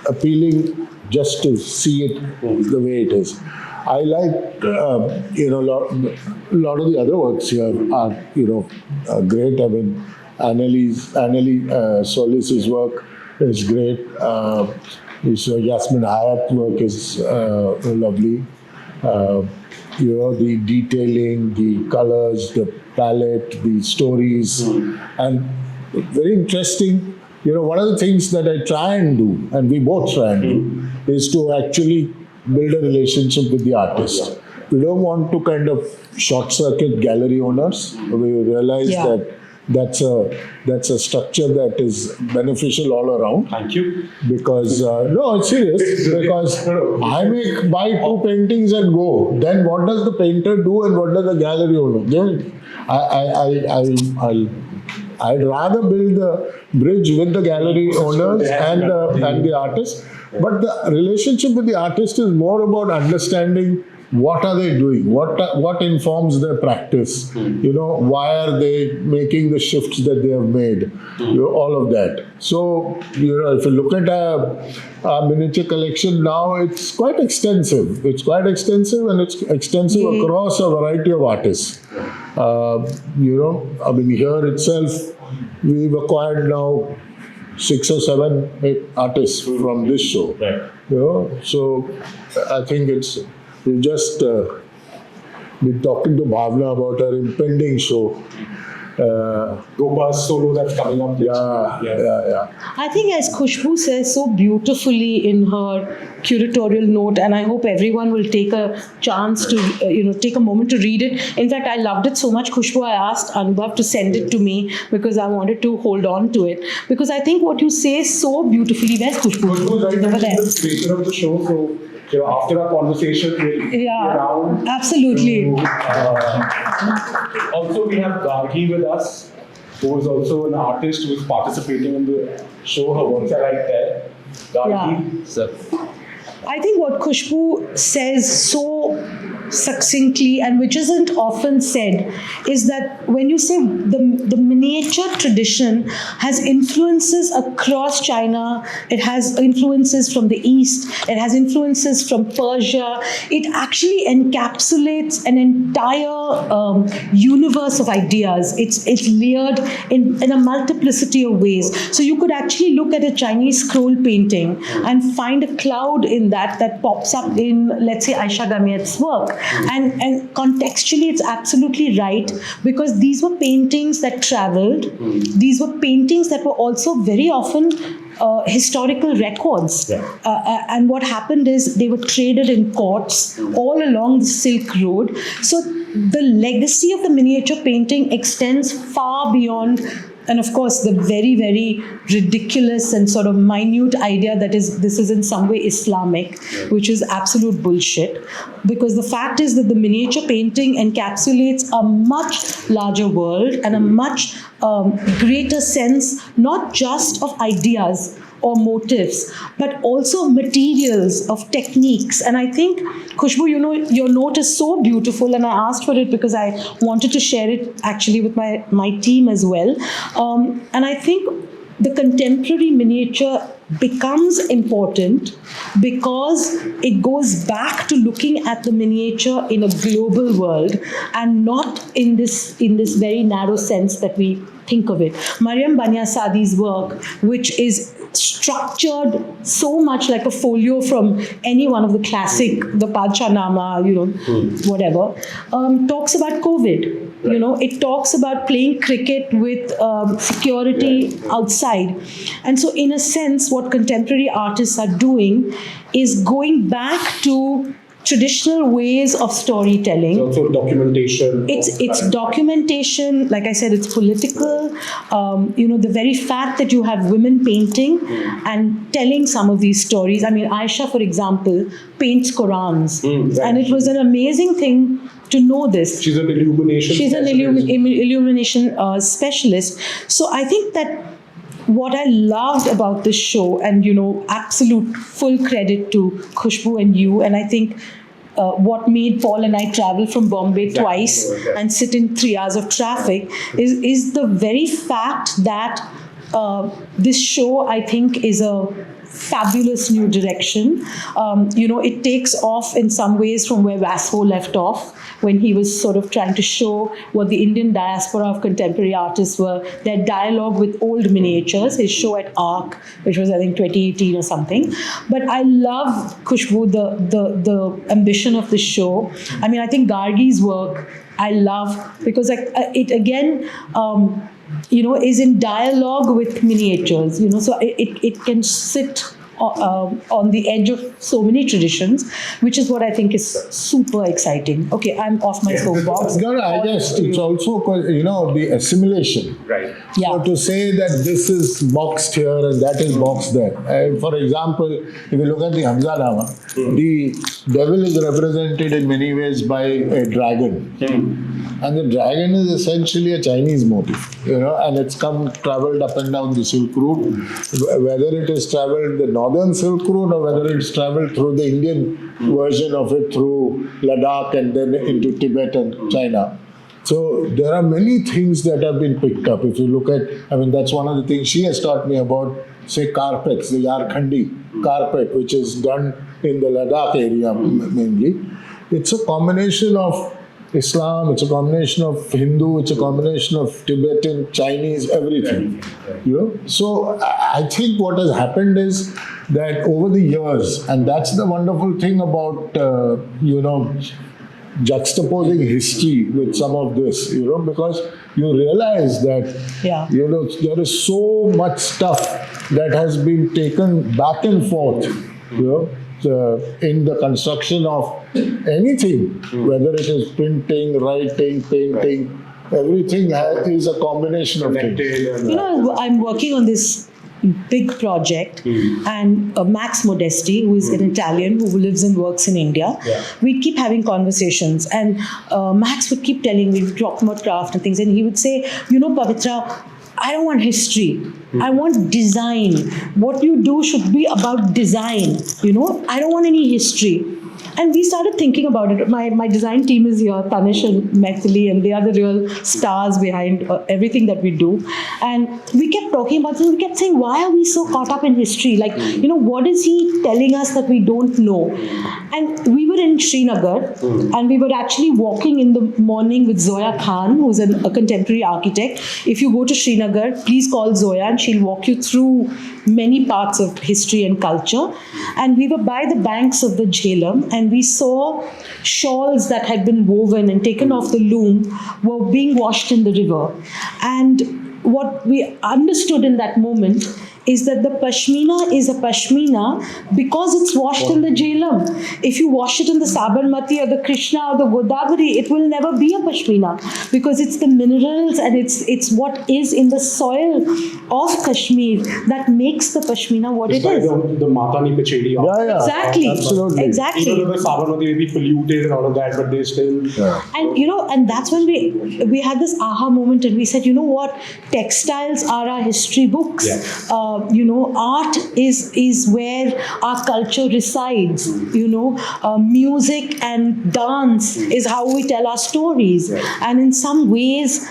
appealing just to see it the way it is. I like, a lot of the other works here are, great. I mean, Annalie Solis's work is great. Yasmin Hayat's work is lovely. The detailing, the colors, the palette, the stories, and very interesting. One of the things that I try and do, and we both try and do, is to actually build a relationship with the artist. We don't want to kind of short-circuit gallery owners. We realize that that's a structure that is beneficial all around. Thank you. Because no, it's serious. Because I buy 2 paintings and go. Then what does the painter do, and what does the gallery owner do? I'll I'd rather build the bridge with the gallery owners and the artists. But the relationship with the artist is more about understanding what are they doing, what informs their practice, why are they making the shifts that they have made, all of that. So, if you look at our miniature collection now, it's quite extensive. It's quite extensive, and it's extensive across a variety of artists. Here itself, we've acquired now 6 or 7 artists from this show. Right. So I think we've just been talking to Bhavna about her impending show. Gopa's solo that's coming up. Yeah. I think, as Khushbu says so beautifully in her curatorial note, and I hope everyone will take a chance to, take a moment to read it. In fact, I loved it so much, Khushbu, I asked Anubhav to send it to me because I wanted to hold on to it. Because I think what you say so beautifully. Where's Khushbu? Khushbu, right, Over there. the creator of the show, so after our conversation, we'll be around. Absolutely. Also, we have Gargi with us, who is also an artist who is participating in the show. Her works are right there. Gargi, sir. I think what Khushbu says so succinctly, and which isn't often said, is that when you say the miniature tradition has influences across China, it has influences from the East, it has influences from Persia, it actually encapsulates an entire universe of ideas. It's layered in a multiplicity of ways. So you could actually look at a Chinese scroll painting and find a cloud in that pops up in, let's say, Aisha Gamiat's work. And contextually, it's absolutely right, because these were paintings that traveled. These were paintings that were also very often historical records. And what happened is they were traded in courts all along the Silk Road. So the legacy of the miniature painting extends far beyond. And of course, the very, very ridiculous and sort of minute idea that this is in some way Islamic, which is absolute bullshit. Because the fact is that the miniature painting encapsulates a much larger world and a much greater sense, not just of ideas or motifs, but also materials, of techniques. And I think, Khushbu, your note is so beautiful, and I asked for it because I wanted to share it actually with my team as well. And I think the contemporary miniature becomes important because it goes back to looking at the miniature in a global world and not in this very narrow sense that we think of it. Mariam Banyasadi's work, which is structured so much like a folio from any one of the classic, the Padshah-nama, whatever, talks about COVID. It talks about playing cricket with security outside. And so in a sense, what contemporary artists are doing is going back to traditional ways of storytelling. It's also documentation. It's documentation. Like I said, it's political. The very fact that you have women painting and telling some of these stories. I mean, Aisha, for example, paints Qurans. Right. And it was an amazing thing to know this. She's an illumination illumination specialist. So I think that what I loved about this show, and absolute full credit to Khushbu and you, and I think what made Paul and I travel from Bombay twice and sit in 3 hours of traffic is the very fact that this show, I think, is a fabulous new direction. It takes off in some ways from where Vasco left off, when he was sort of trying to show what the Indian diaspora of contemporary artists were, their dialogue with old miniatures, his show at ARC, which was, I think, 2018 or something. But I love, Khushbu, the ambition of the show. I mean, I think Gargi's work, I love, because it again, is in dialogue with miniatures, so it can sit on the edge of so many traditions, which is what I think is super exciting. Okay, I'm off my soapbox. I guess it's also, the assimilation. Right. Yeah. So to say that this is boxed here and that is boxed there. For example, if you look at the Hamza-nama, the devil is represented in many ways by a dragon. And the dragon is essentially a Chinese motif, and it's traveled up and down the Silk Route. Whether it is traveled the northern Silk Route or whether it's traveled through the Indian version of it through Ladakh and then into Tibet and China. So there are many things that have been picked up. If you look at, that's one of the things she has taught me about, say, carpets, the Yarkhandi carpet, which is done in the Ladakh area mainly. It's a combination of Islam, it's a combination of Hindu, it's a combination of Tibetan, Chinese, everything. So I think what has happened is that over the years, and that's the wonderful thing about, juxtaposing history with some of this, because you realize that, there is so much stuff that has been taken back and forth, in the construction of anything, whether it is printing, writing, painting, everything is a combination of things. I'm working on this big project, and Max Modesti, who is an Italian who lives and works in India, we'd keep having conversations, and Max would keep telling me, we'd talk about craft and things, and he would say, Pavitra, I don't want history. I want design. What you do should be about design. I don't want any history. And we started thinking about it. My design team is here, Tanish and Maithili, and they are the real stars behind everything that we do. And we kept talking about this. We kept saying, why are we so caught up in history? What is he telling us that we don't know? And we were in Srinagar, and we were actually walking in the morning with Zoya Khan, who's a contemporary architect. If you go to Srinagar, please call Zoya, and she'll walk you through many parts of history and culture. And we were by the banks of the Jhelum, and we saw shawls that had been woven and taken off the loom were being washed in the river. And what we understood in that moment is that the pashmina is a pashmina because it's washed in the Jhelum. If you wash it in the Sabarmati or the Krishna or the Godavari, it will never be a pashmina because it's the minerals and it's what is in the soil of Kashmir that makes the pashmina what it is. The Matani Pachedi. Yeah, exactly. Absolutely. Exactly. Even though the Sabarmati may be polluted and all of that, but they still... And and that's when we had this aha moment, and we said, what? Textiles are our history books. Yeah. Art is where our culture resides. Music and dance is how we tell our stories. Right. And in some ways,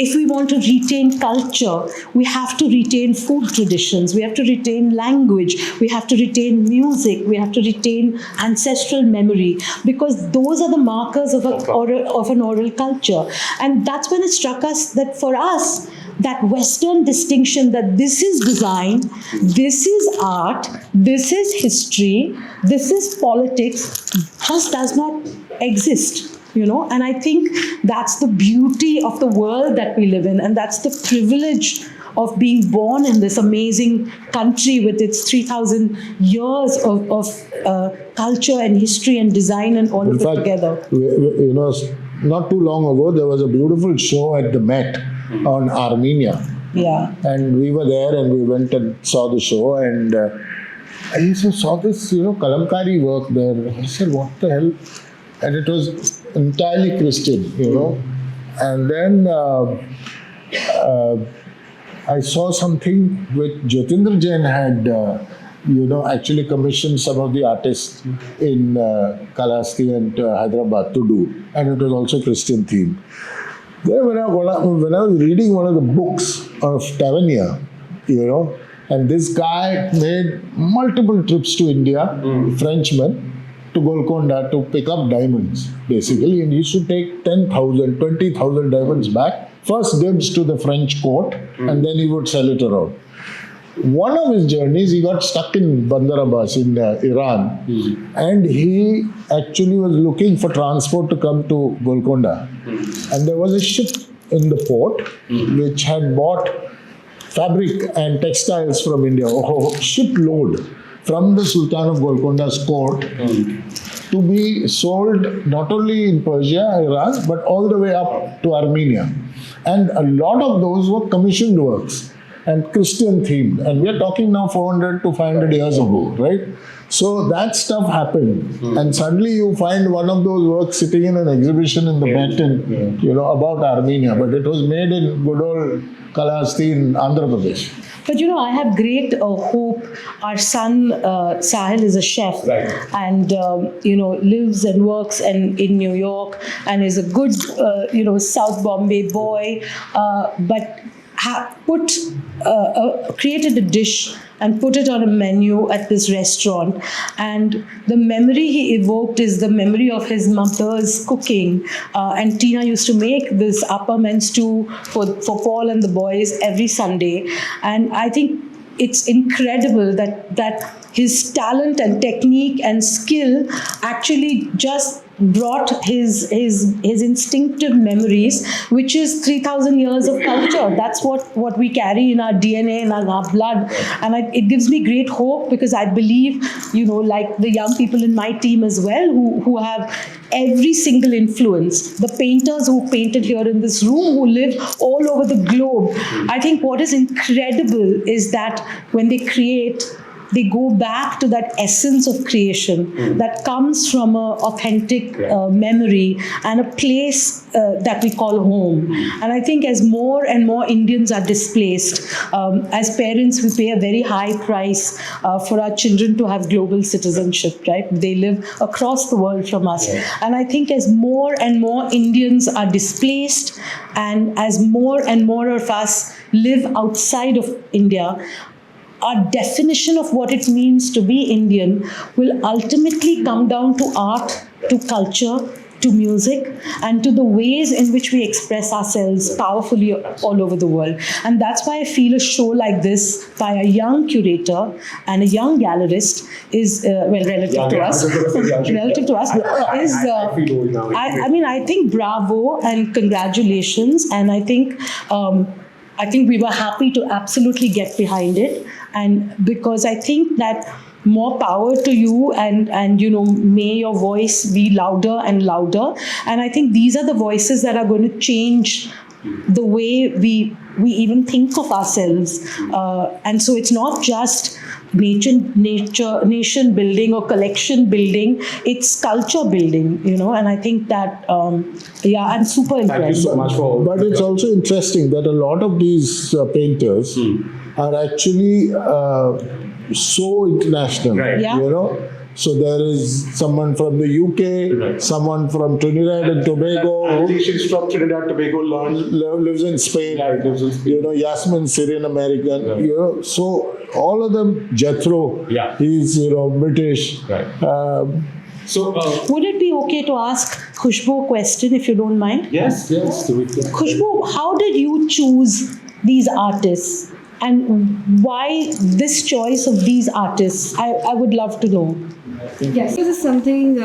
if we want to retain culture, we have to retain food traditions, we have to retain language, we have to retain music, we have to retain ancestral memory, because those are the markers of an oral culture. And that's when it struck us that for us, that Western distinction that this is design, this is art, this is history, this is politics, just does not exist. And I think that's the beauty of the world that we live in, and that's the privilege of being born in this amazing country with its 3,000 years of culture and history and design and all of it together. Not too long ago, there was a beautiful show at the Met on Armenia. Yeah. And we were there and we went and saw the show, and I used saw this, kalamkari work there. I said, what the hell? And it was entirely Christian, And then I saw something which Jyotindra Jain had, actually commissioned some of the artists in Kalasti and Hyderabad to do. And it was also Christian theme. Then when I was reading one of the books of Tavernier, and this guy made multiple trips to India, Frenchman, to Golconda to pick up diamonds, basically, and he used to take 10,000, 20,000 diamonds back, first dibs to the French court, and then he would sell it around. One of his journeys, he got stuck in Bandar Abbas in Iran, and he actually was looking for transport to come to Golconda. And there was a ship in the port which had bought fabric and textiles from India, shipload from the Sultan of Golconda's court to be sold not only in Persia, Iran, but all the way up to Armenia. And a lot of those were commissioned works. and Christian themed. And we are talking now 400 to 500 years ago, right? So that stuff happened. And suddenly you find one of those works sitting in an exhibition in the Met in, about Armenia. But it was made in good old Kalahasti in Andhra Pradesh. But I have great hope. Our son Sahil is a chef, Right. and lives and works in New York, and is a good South Bombay boy. But created a dish and put it on a menu at this restaurant. And the memory he evoked is the memory of his mother's cooking. And Tina used to make this appam and stew for Paul and the boys every Sunday. And I think it's incredible that his talent and technique and skill actually just brought his instinctive memories, which is 3,000 years of culture. That's what we carry in our DNA, in our blood. And it gives me great hope, because I believe, like the young people in my team as well, who have every single influence, the painters who painted here in this room, who live all over the globe. I think what is incredible is that when they create, they go back to that essence of creation that comes from an authentic memory and a place that we call home. And I think as more and more Indians are displaced, as parents, we pay a very high price for our children to have global citizenship, right? They live across the world from us. And I think as more and more Indians are displaced, and as more and more of us live outside of India, our definition of what it means to be Indian will ultimately come down to art, to culture, to music, and to the ways in which we express ourselves powerfully all over the world. And that's why I feel a show like this by a young curator and a young gallerist is, relative to us, I think bravo and congratulations. And I think we were happy to absolutely get behind it. And because I think that more power to you, and may your voice be louder and louder. And I think these are the voices that are going to change the way we even think of ourselves. And so it's not just nation building or collection building, it's culture building, and I think that, I'm super impressed. Thank you so much for... But it's also interesting that a lot of these painters are actually so international, Right. Yeah. So there is someone from the UK, Right. someone from Trinidad and Tobago, I think she's from Trinidad, Tobago, lives in Spain, Yeah, lives in Spain. Yasmin, Syrian American, Yeah. so all of them, Jethro, Yeah. he's, British. Right. So, Would it be okay to ask Khushbu a question, if you don't mind? yes. Khushbu, how did you choose these artists? And why this choice of these artists? I would love to know. Yes, this is something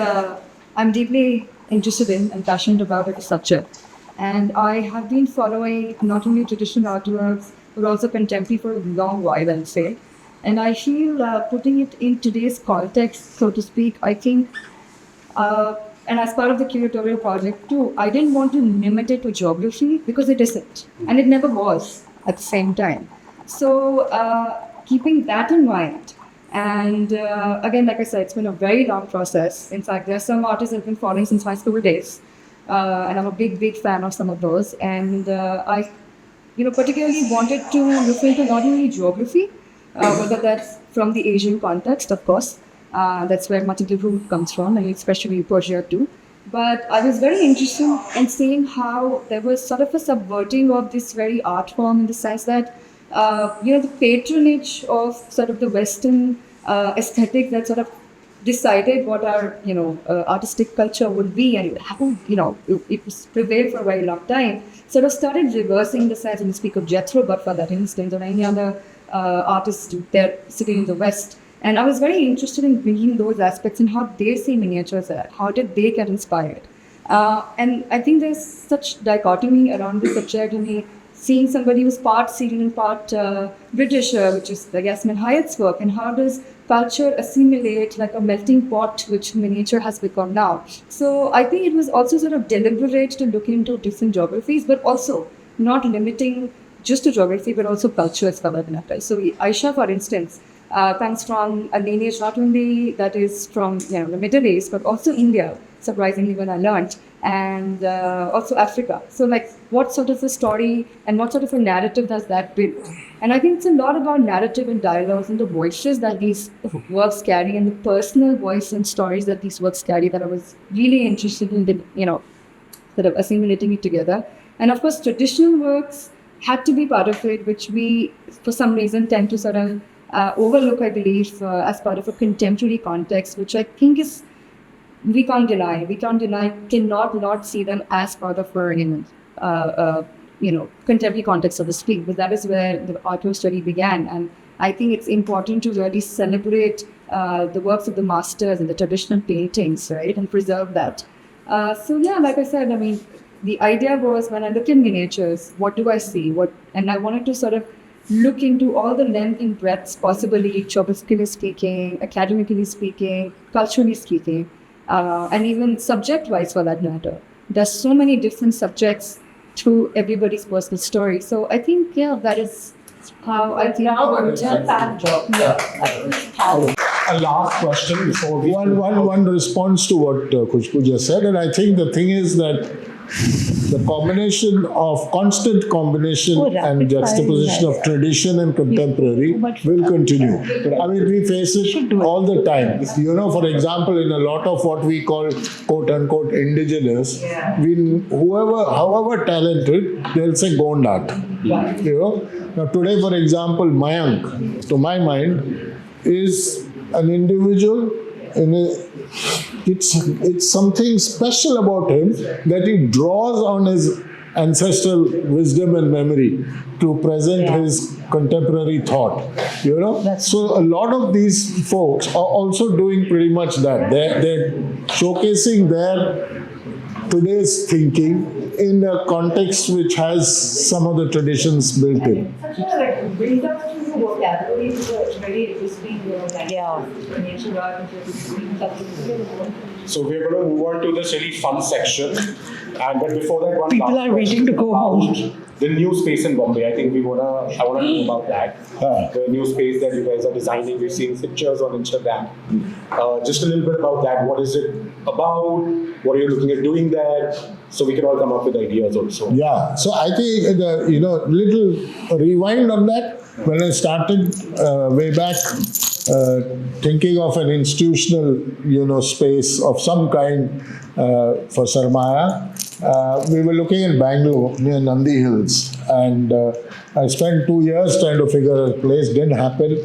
I'm deeply interested in and passionate about as a subject. And I have been following not only traditional artworks, but also contemporary for a long while, I'll say. And I feel putting it in today's context, so to speak, I think, and as part of the curatorial project too, I didn't want to limit it to geography, because it isn't. And it never was at the same time. So keeping that in mind, and again, like I said, it's been a very long process. In fact, there are some artists I've been following since high school days, and I'm a big fan of some of those. And I, particularly wanted to look into not only geography, whether that's from the Asian context, of course, that's where much of the root comes from, and especially Persia too. But I was very interested in seeing how there was sort of a subverting of this very art form, in the sense that the patronage of sort of the Western aesthetic that sort of decided what our, artistic culture would be, and it was prevailed for a very long time, sort of started reversing the sense, and we speak of Jethro, but for that instance, or any other artist there sitting in the West. And I was very interested in bringing those aspects and how they see miniatures at, how did they get inspired. And I think there's such dichotomy around the subject, and seeing somebody who's part Syrian, part British, which is Yasmin Hyatt's work, and how does culture assimilate like a melting pot, which miniature has become now. So I think it was also sort of deliberate to look into different geographies, but also not limiting just to geography, but also culture is covered in that. So Aisha, for instance, comes from a lineage not only that is from the Middle East, but also India, surprisingly when I learned, and also Africa. So like what sort of a story and what sort of a narrative does that build? And I think it's a lot about narrative and dialogues and the voices that these works carry and the personal voice and stories that these works carry that I was really interested in, sort of assimilating it together. And of course, traditional works had to be part of it, which we, for some reason, tend to sort of overlook, I believe, as part of a contemporary context, which I think is, we can't deny, cannot not see them as part of our, contemporary context, so to speak. But that is where the art work study began. And I think it's important to really celebrate the works of the masters and the traditional paintings, right, and preserve that. So yeah, like I said, I mean, the idea was when I look at miniatures, what do I see? And I wanted to sort of look into all the length and breadths possibly, geographically speaking, academically speaking, culturally speaking, and even subject-wise for that matter. There's so many different subjects through everybody's personal story. So I think, that is how I think. A last question before we... One response to what Khushbu just said, and I think the thing is that the constant combination and juxtaposition of tradition and contemporary will continue. I mean, we face it all the time. For example, in a lot of what we call quote unquote indigenous, however talented, they'll say Gond art. Now today, for example, Mayank, to my mind, is an individual it's something special about him that he draws on his ancestral wisdom and memory to present his contemporary thought. So a lot of these folks are also doing pretty much that. They're showcasing their today's thinking in a context which has some of the traditions built in. So we're going to move on to this really fun section. But before that, People are waiting to go home. The new space in Bombay. I think I want to know about that. The new space that you guys are designing. We're seeing pictures on Instagram. Just a little bit about that. What is it about? What are you looking at doing there? So we can all come up with ideas also. Yeah. So I think little rewind on that. When I started way back, thinking of an institutional, space of some kind for Sarmaya, we were looking in Bangalore near Nandi Hills, and I spent 2 years trying to figure out a place. Didn't happen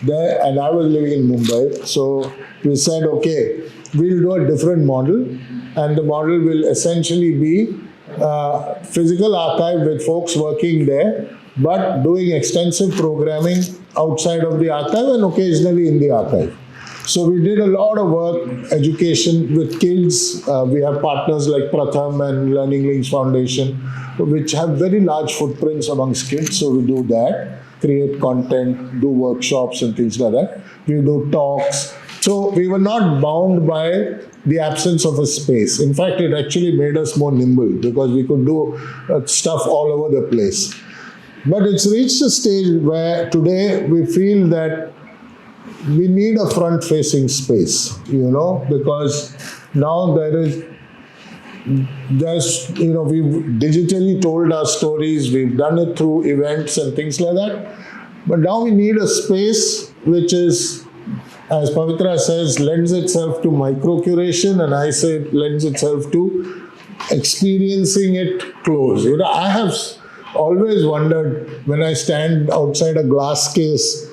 there, and I was living in Mumbai. So we said, okay, we'll do a different model, and the model will essentially be physical archive with folks working there, but doing extensive programming outside of the archive and occasionally in the archive. So we did a lot of work, education with kids. We have partners like Pratham and Learning Links Foundation, which have very large footprints amongst kids. So we do that, create content, do workshops and things like that. We do talks. So we were not bound by the absence of a space. In fact, it actually made us more nimble because we could do stuff all over the place. But it's reached a stage where today we feel that we need a front-facing space, because now we've digitally told our stories, we've done it through events and things like that. But now we need a space which is, as Pavitra says, lends itself to micro-curation, and I say it lends itself to experiencing it close. I have always wondered when I stand outside a glass case,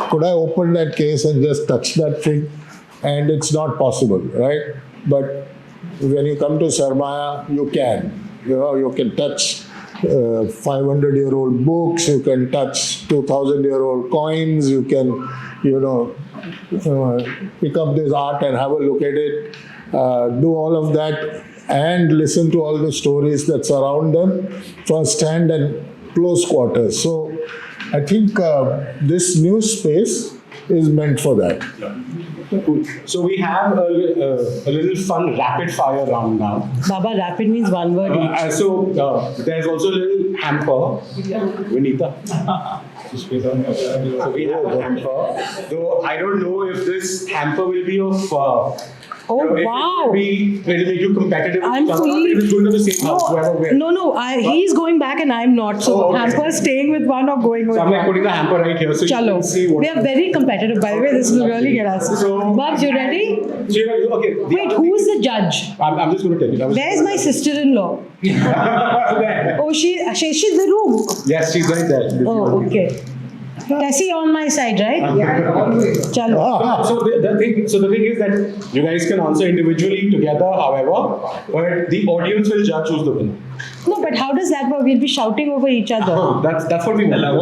could I open that case and just touch that thing? And it's not possible, right? But when you come to Sarmaya, you can. You can touch 500-year-old books, you can touch 2,000-year-old coins, you can, pick up this art and have a look at it, do all of that and listen to all the stories that surround them firsthand and close quarters. So I think this new space is meant for that. Cool. So we have a little fun rapid fire round now. Baba, rapid means one word each. So there's also a little hamper. Vinita. So we have a hamper. Though I don't know if this hamper will be of. Oh, if wow. It'll make you competitive. I'm fully. It's going to the same house, whoever wins. No. He's going back and I'm not. So Oh, okay. hamper staying with one or going with So I'm like one. putting the hamper right here so you Chalo. can see what. We are very competitive, by the way. This will really get us. So- Babs, you ready? Okay. the Wait, other who's thing the judge? I'm just going to tell you. Where's my sister-in-law? Oh, she's in the room. Yes, she's right there. Oh, okay. Tessie on my side, right? Chalo. So the thing is that you guys can answer individually together, however, but the audience will judge who's the winner. No, but how does that work? We'll be shouting over each other. That's what we allow.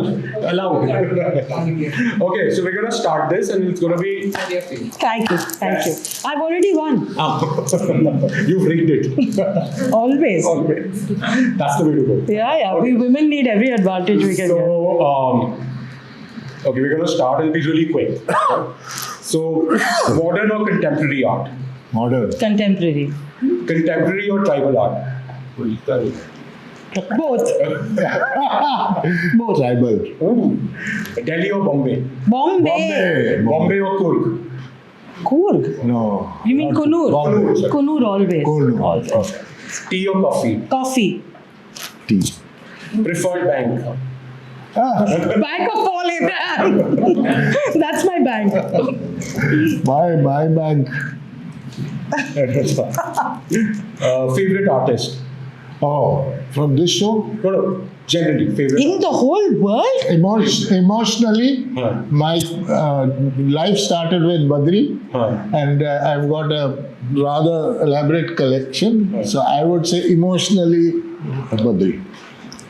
Okay, so we're gonna start this, and it's gonna be. Thank you. I've already won. You've rigged it. Always. Always. That's the way to go. Yeah. We women need every advantage we can get. So, okay, we're gonna start. It'll be really quick. So, modern or contemporary art? Modern. Contemporary. Contemporary or tribal art? Both. Both. Tribal. Delhi or Bombay? Bombay. Bombay or Kurg? Kurg. No. You mean Kunur? Bombay. Kunur always. Cool. Tea or coffee? Coffee. Tea. Preferred bank? Bank of Paul Abraham. That's my bank. My bank. Favorite artist? Oh, from this show? No, generally, favorite. In the whole world? Emotionally, Huh. my life started with Badri, Huh. and I've got a rather elaborate collection. So I would say emotionally, Badri.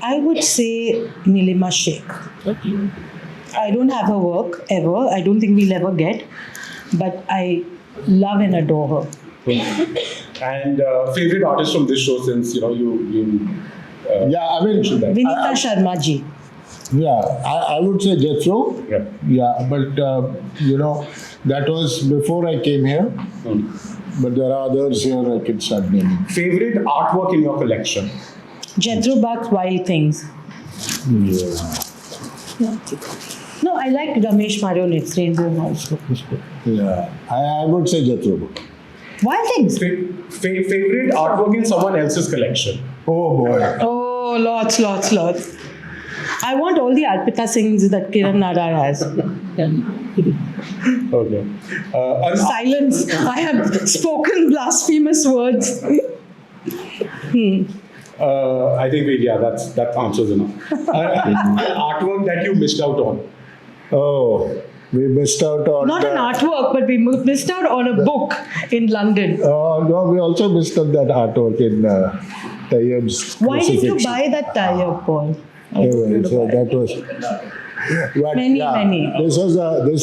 I would say Nilima Sheikh. I don't have her work ever. I don't think we'll ever get. But I love and adore her. And favorite artist from this show, since you. Yeah, I mean, Vinita Sharma ji. I would say Jethro. Yeah. Yeah, but that was before I came here. But there are others here I can start naming. Favorite artwork in your collection? Jethro Bach's Wild Things. No, I like Ramesh Marionet's Rainbow House. Yeah, I would say Jethro. Wild Things. Favorite artwork in someone else's collection? Oh boy. Oh, lots. I want all the Arpita Singhs that Kiran Nadar has. Okay. Silence. I have spoken blasphemous words. I think that answers enough. Artwork that you missed out on. Oh, we missed out on. Not an artwork, but we missed out on a book in London. Oh no, we also missed out that artwork in Tayyab's. Why did you crucifixion. buy that tire, Paul? Anyway, so that was. But, Many. This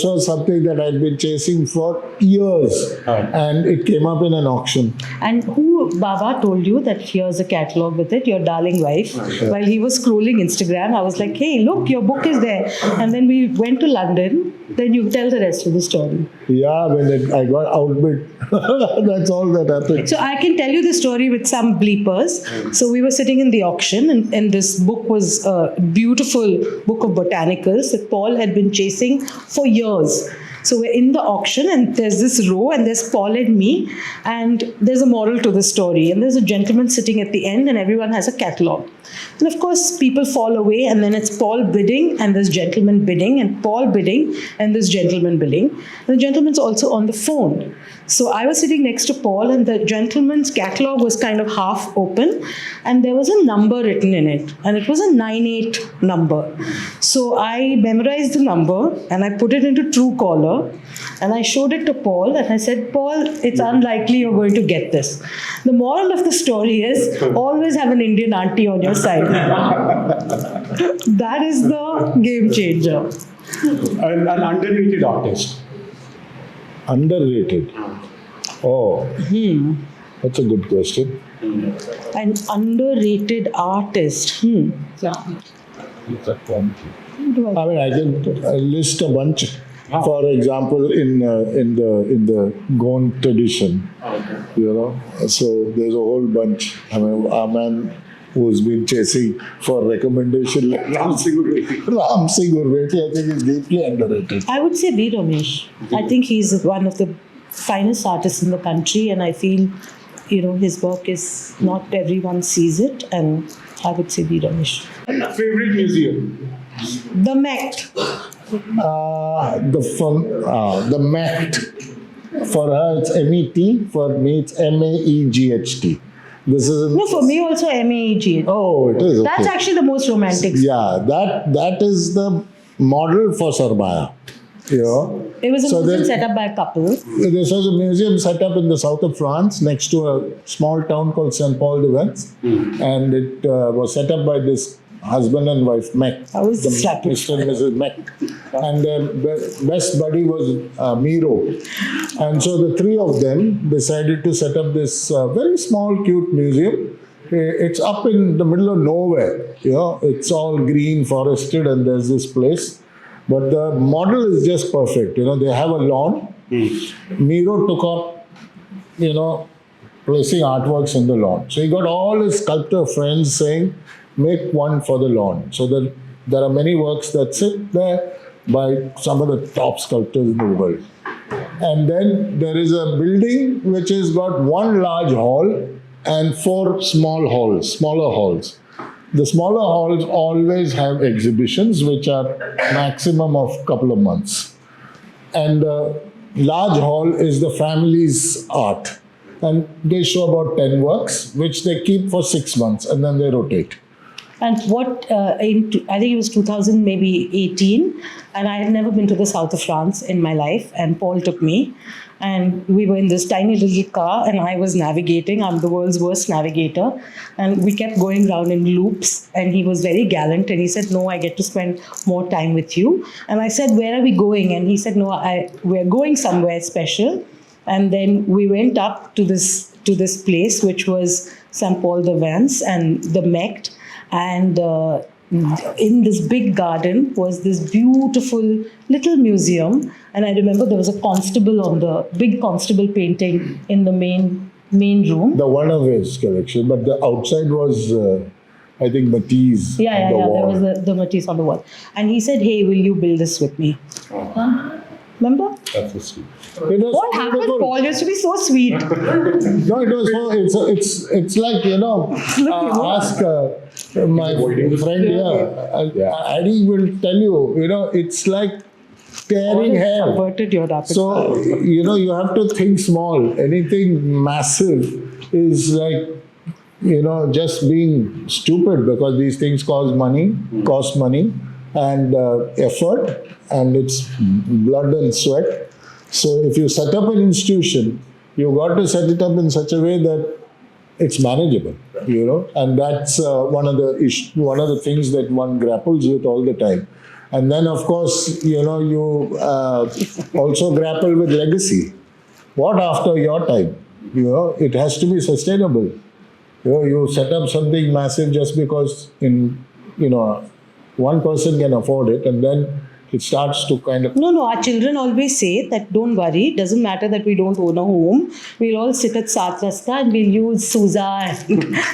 was something that I'd been chasing for years, and it came up in an auction. And who, Baba, told you that here's a catalogue with it, your darling wife? While he was scrolling Instagram, I was like, hey, look, your book is there. And then we went to London. Then you tell the rest of the story. Yeah, I got outbid. That's all that happened. So I can tell you the story with some bleepers. So we were sitting in the auction, and this book was a beautiful book of botanicals that Paul had been chasing for years. So we're in the auction, and there's this row, and there's Paul and me, and there's a moral to the story. And there's a gentleman sitting at the end, and everyone has a catalogue. And of course, people fall away, and then it's Paul bidding, and this gentleman bidding, and Paul bidding, and this gentleman bidding. And the gentleman's also on the phone. So I was sitting next to Paul, and the gentleman's catalogue was kind of half open, and there was a number written in it, and it was a 98 number. So I memorized the number, and I put it into Truecaller, and I showed it to Paul, and I said, Paul, it's unlikely you're going to get this. The moral of the story is, always have an Indian auntie on your side. That is the game changer. An underrated artist. Underrated. Oh, that's a good question. An underrated artist. I mean, I can list a bunch. For example, in the Gond tradition, so there's a whole bunch. I mean, our man who's been chasing for recommendation, like Ram Singh Urveti, I think is deeply underrated. I would say V. Ramesh. I think he's one of the finest artists in the country, and I feel, his work is not everyone sees it, and I would say V. Ramesh. Favorite museum? The Met. The Met. For her, it's MET. For me, it's MAEGHT. This is No, for me also MEG. Oh, it is. That's Okay. actually the most romantic. Yeah, that is the model for Sarmaya. It was a So museum then- set up by a couple. This was a museum set up in the south of France next to a small town called Saint Paul de Vence. And it was set up by this husband and wife, Mac. How is this rapid Mr. and Mrs. Mac. And their best buddy was Miro. And so the three of them decided to set up this very small, cute museum. It's up in the middle of nowhere. It's all green, forested, and there's this place. But the model is just perfect. They have a lawn. Miro took up, placing artworks in the lawn. So he got all his sculptor friends saying, make one for the lawn. So that there are many works that sit there by some of the top sculptors in the world. And then there is a building which has got one large hall and 4 small halls, smaller halls. The smaller halls always have exhibitions which are maximum of a couple of months. And the large hall is the family's art. And they show about 10 works, which they keep for 6 months and then they rotate. And I think it was 2000, maybe 18, and I had never been to the south of France in my life, and Paul took me, and we were in this tiny little car, and I was navigating. I'm the world's worst navigator, and we kept going round in loops, and he was very gallant, and he said, no, I get to spend more time with you. And I said, where are we going? And he said, no, we're going somewhere special. And then we went up to this place, which was Saint Paul de Vence and the Met. And in this big garden was this beautiful little museum. And I remember there was a constable on the big constable painting in the main room. The one of his collection, but the outside was, I think, Matisse. Yeah. On the wall. There was the Matisse on the wall. And he said, hey, will you build this with me? Remember? That's so sweet. It was What happened, beautiful. Paul? Used to be so sweet. No, it was. It's like ask my friend here. Adi will tell you. It's like tearing hair. Subverted your rapid So you have to think small. Anything massive is like just being stupid because these things cost money, and effort, and it's blood and sweat. So if you set up an institution, you've got to set it up in such a way that it's manageable, and that's one of the things that one grapples with all the time. And then, of course, you also grapple with legacy. What after your time? It has to be sustainable. You set up something massive just because one person can afford it, and then it starts to kind of... No, our children always say that don't worry, it doesn't matter that we don't own a home. We'll all sit at Sat Rasta and we'll use Souza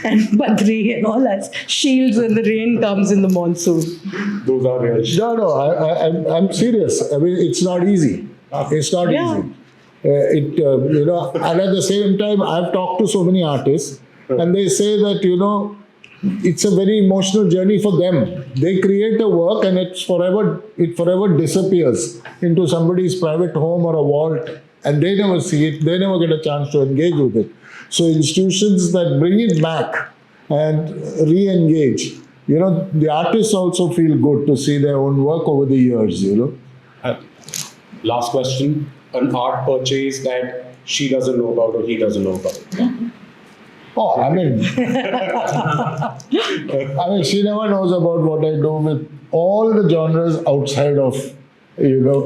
and Badri and all as shields when the rain comes in the monsoon. Those are real. No, I'm serious. I mean, it's not easy. It's not Yeah. easy. And at the same time, I've talked to so many artists, and they say that, it's a very emotional journey for them. They create a work and it forever disappears into somebody's private home or a vault, and they never see it, they never get a chance to engage with it. So institutions that bring it back and re-engage, the artists also feel good to see their own work over the years, Last question. An art purchase that she doesn't know about or he doesn't know about. Oh, I mean, she never knows about what I do with all the genres outside of,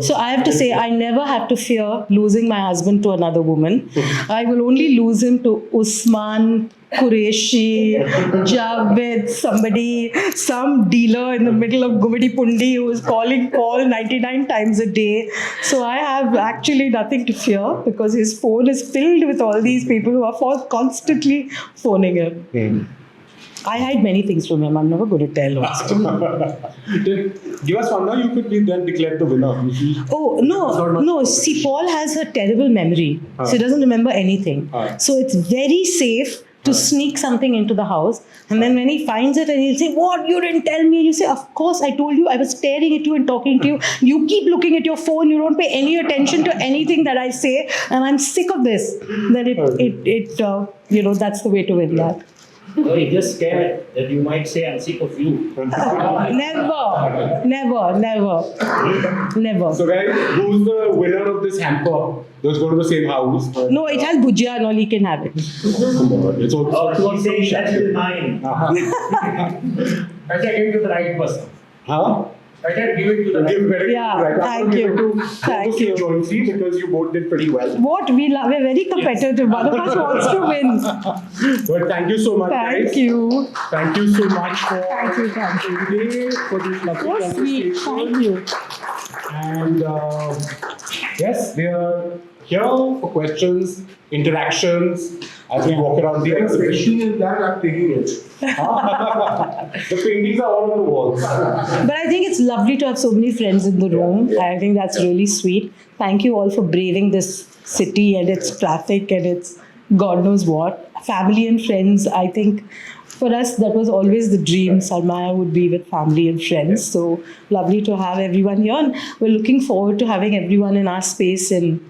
So I have to say, I never have to fear losing my husband to another woman. I will only lose him to Usman Qureshi, Javed, somebody, some dealer in the middle of Gumidi Pundi who is calling call 99 times a day. So I have actually nothing to fear because his phone is filled with all these people who are constantly phoning him. I hide many things from him. I'm never going to tell. Give us one now. You could be then declared the winner. Oh, no. See, Paul has a terrible memory. So he doesn't remember anything. So it's very safe to sneak something into the house. And then when he finds it and he'll say, what, you didn't tell me? And you say, of course, I told you. I was staring at you and talking to you. You keep looking at your phone. You don't pay any attention to anything that I say. And I'm sick of this. Then that's the way to win that. So you're just scared that you might say, I'm sick of you. Never. So guys, who's the winner of this hamper? Those go to the same house. No, it has bhujia and all, he can have it. It's all Oh, she's saying that's still mine. I said, give it to the right person. Huh? I said, give it to the right person. Yeah, thank you. Thank you. Jointly because you both did pretty well. What? We're very competitive. One of us wants to win. But thank you so much, guys. Thank you. Thank you so much for Thank you. for this lovely So sweet. conversation. Thank you. And yes, we are here for questions, interactions as we walk around the exhibition. is that I'm taking it. The paintings are all on the walls. But I think it's lovely to have so many friends in the room. I think that's really sweet. Thank you all for braving this city and its traffic and its God knows what. Family and friends, I think for us that was always the dream. Sarmaya would be with family and friends. So lovely to have everyone here. And we're looking forward to having everyone in our space in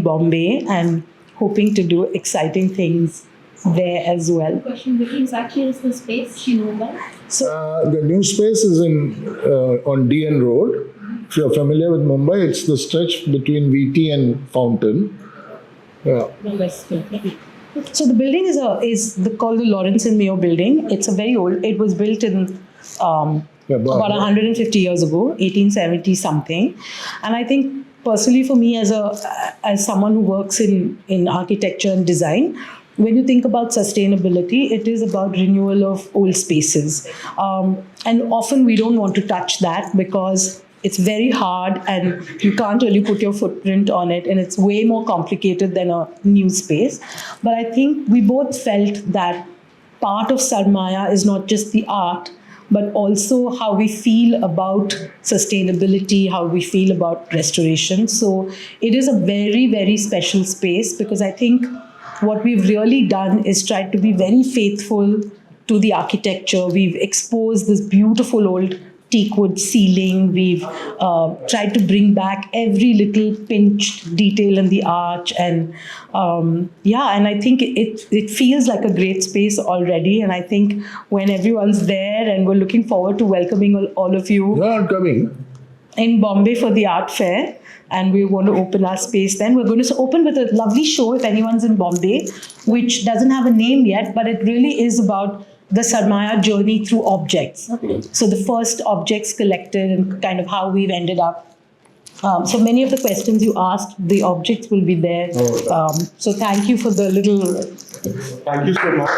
Bombay and hoping to do exciting things there as well. Question: which exactly is the space in Mumbai? The new space is on DN Road. If you're familiar with Mumbai, it's the stretch between VT and Fountain. Yeah. The West Gate. So the building is called the Lawrence and Mayo building. It's a very old. It was built in about 150 years ago, 1870 something, and I think personally for me as someone who works in architecture and design, when you think about sustainability, it is about renewal of old spaces, and often we don't want to touch that because it's very hard and you can't really put your footprint on it, and it's way more complicated than a new space. But I think we both felt that part of Sarmaya is not just the art, but also how we feel about sustainability, how we feel about restoration. So it is a very, very special space because I think what we've really done is tried to be very faithful to the architecture. We've exposed this beautiful old teakwood ceiling. We've tried to bring back every little pinched detail in the arch, and and I think it feels like a great space already. And I think when everyone's there, and we're looking forward to welcoming all of you. You're not coming. In Bombay for the art fair, and we want to open our space then. We're going to open with a lovely show if anyone's in Bombay, which doesn't have a name yet, but it really is about the Sarmaya journey through objects. Okay. So the first objects collected and kind of how we've ended up. So many of the questions you asked, the objects will be there. So thank you for the little... Thank you so much.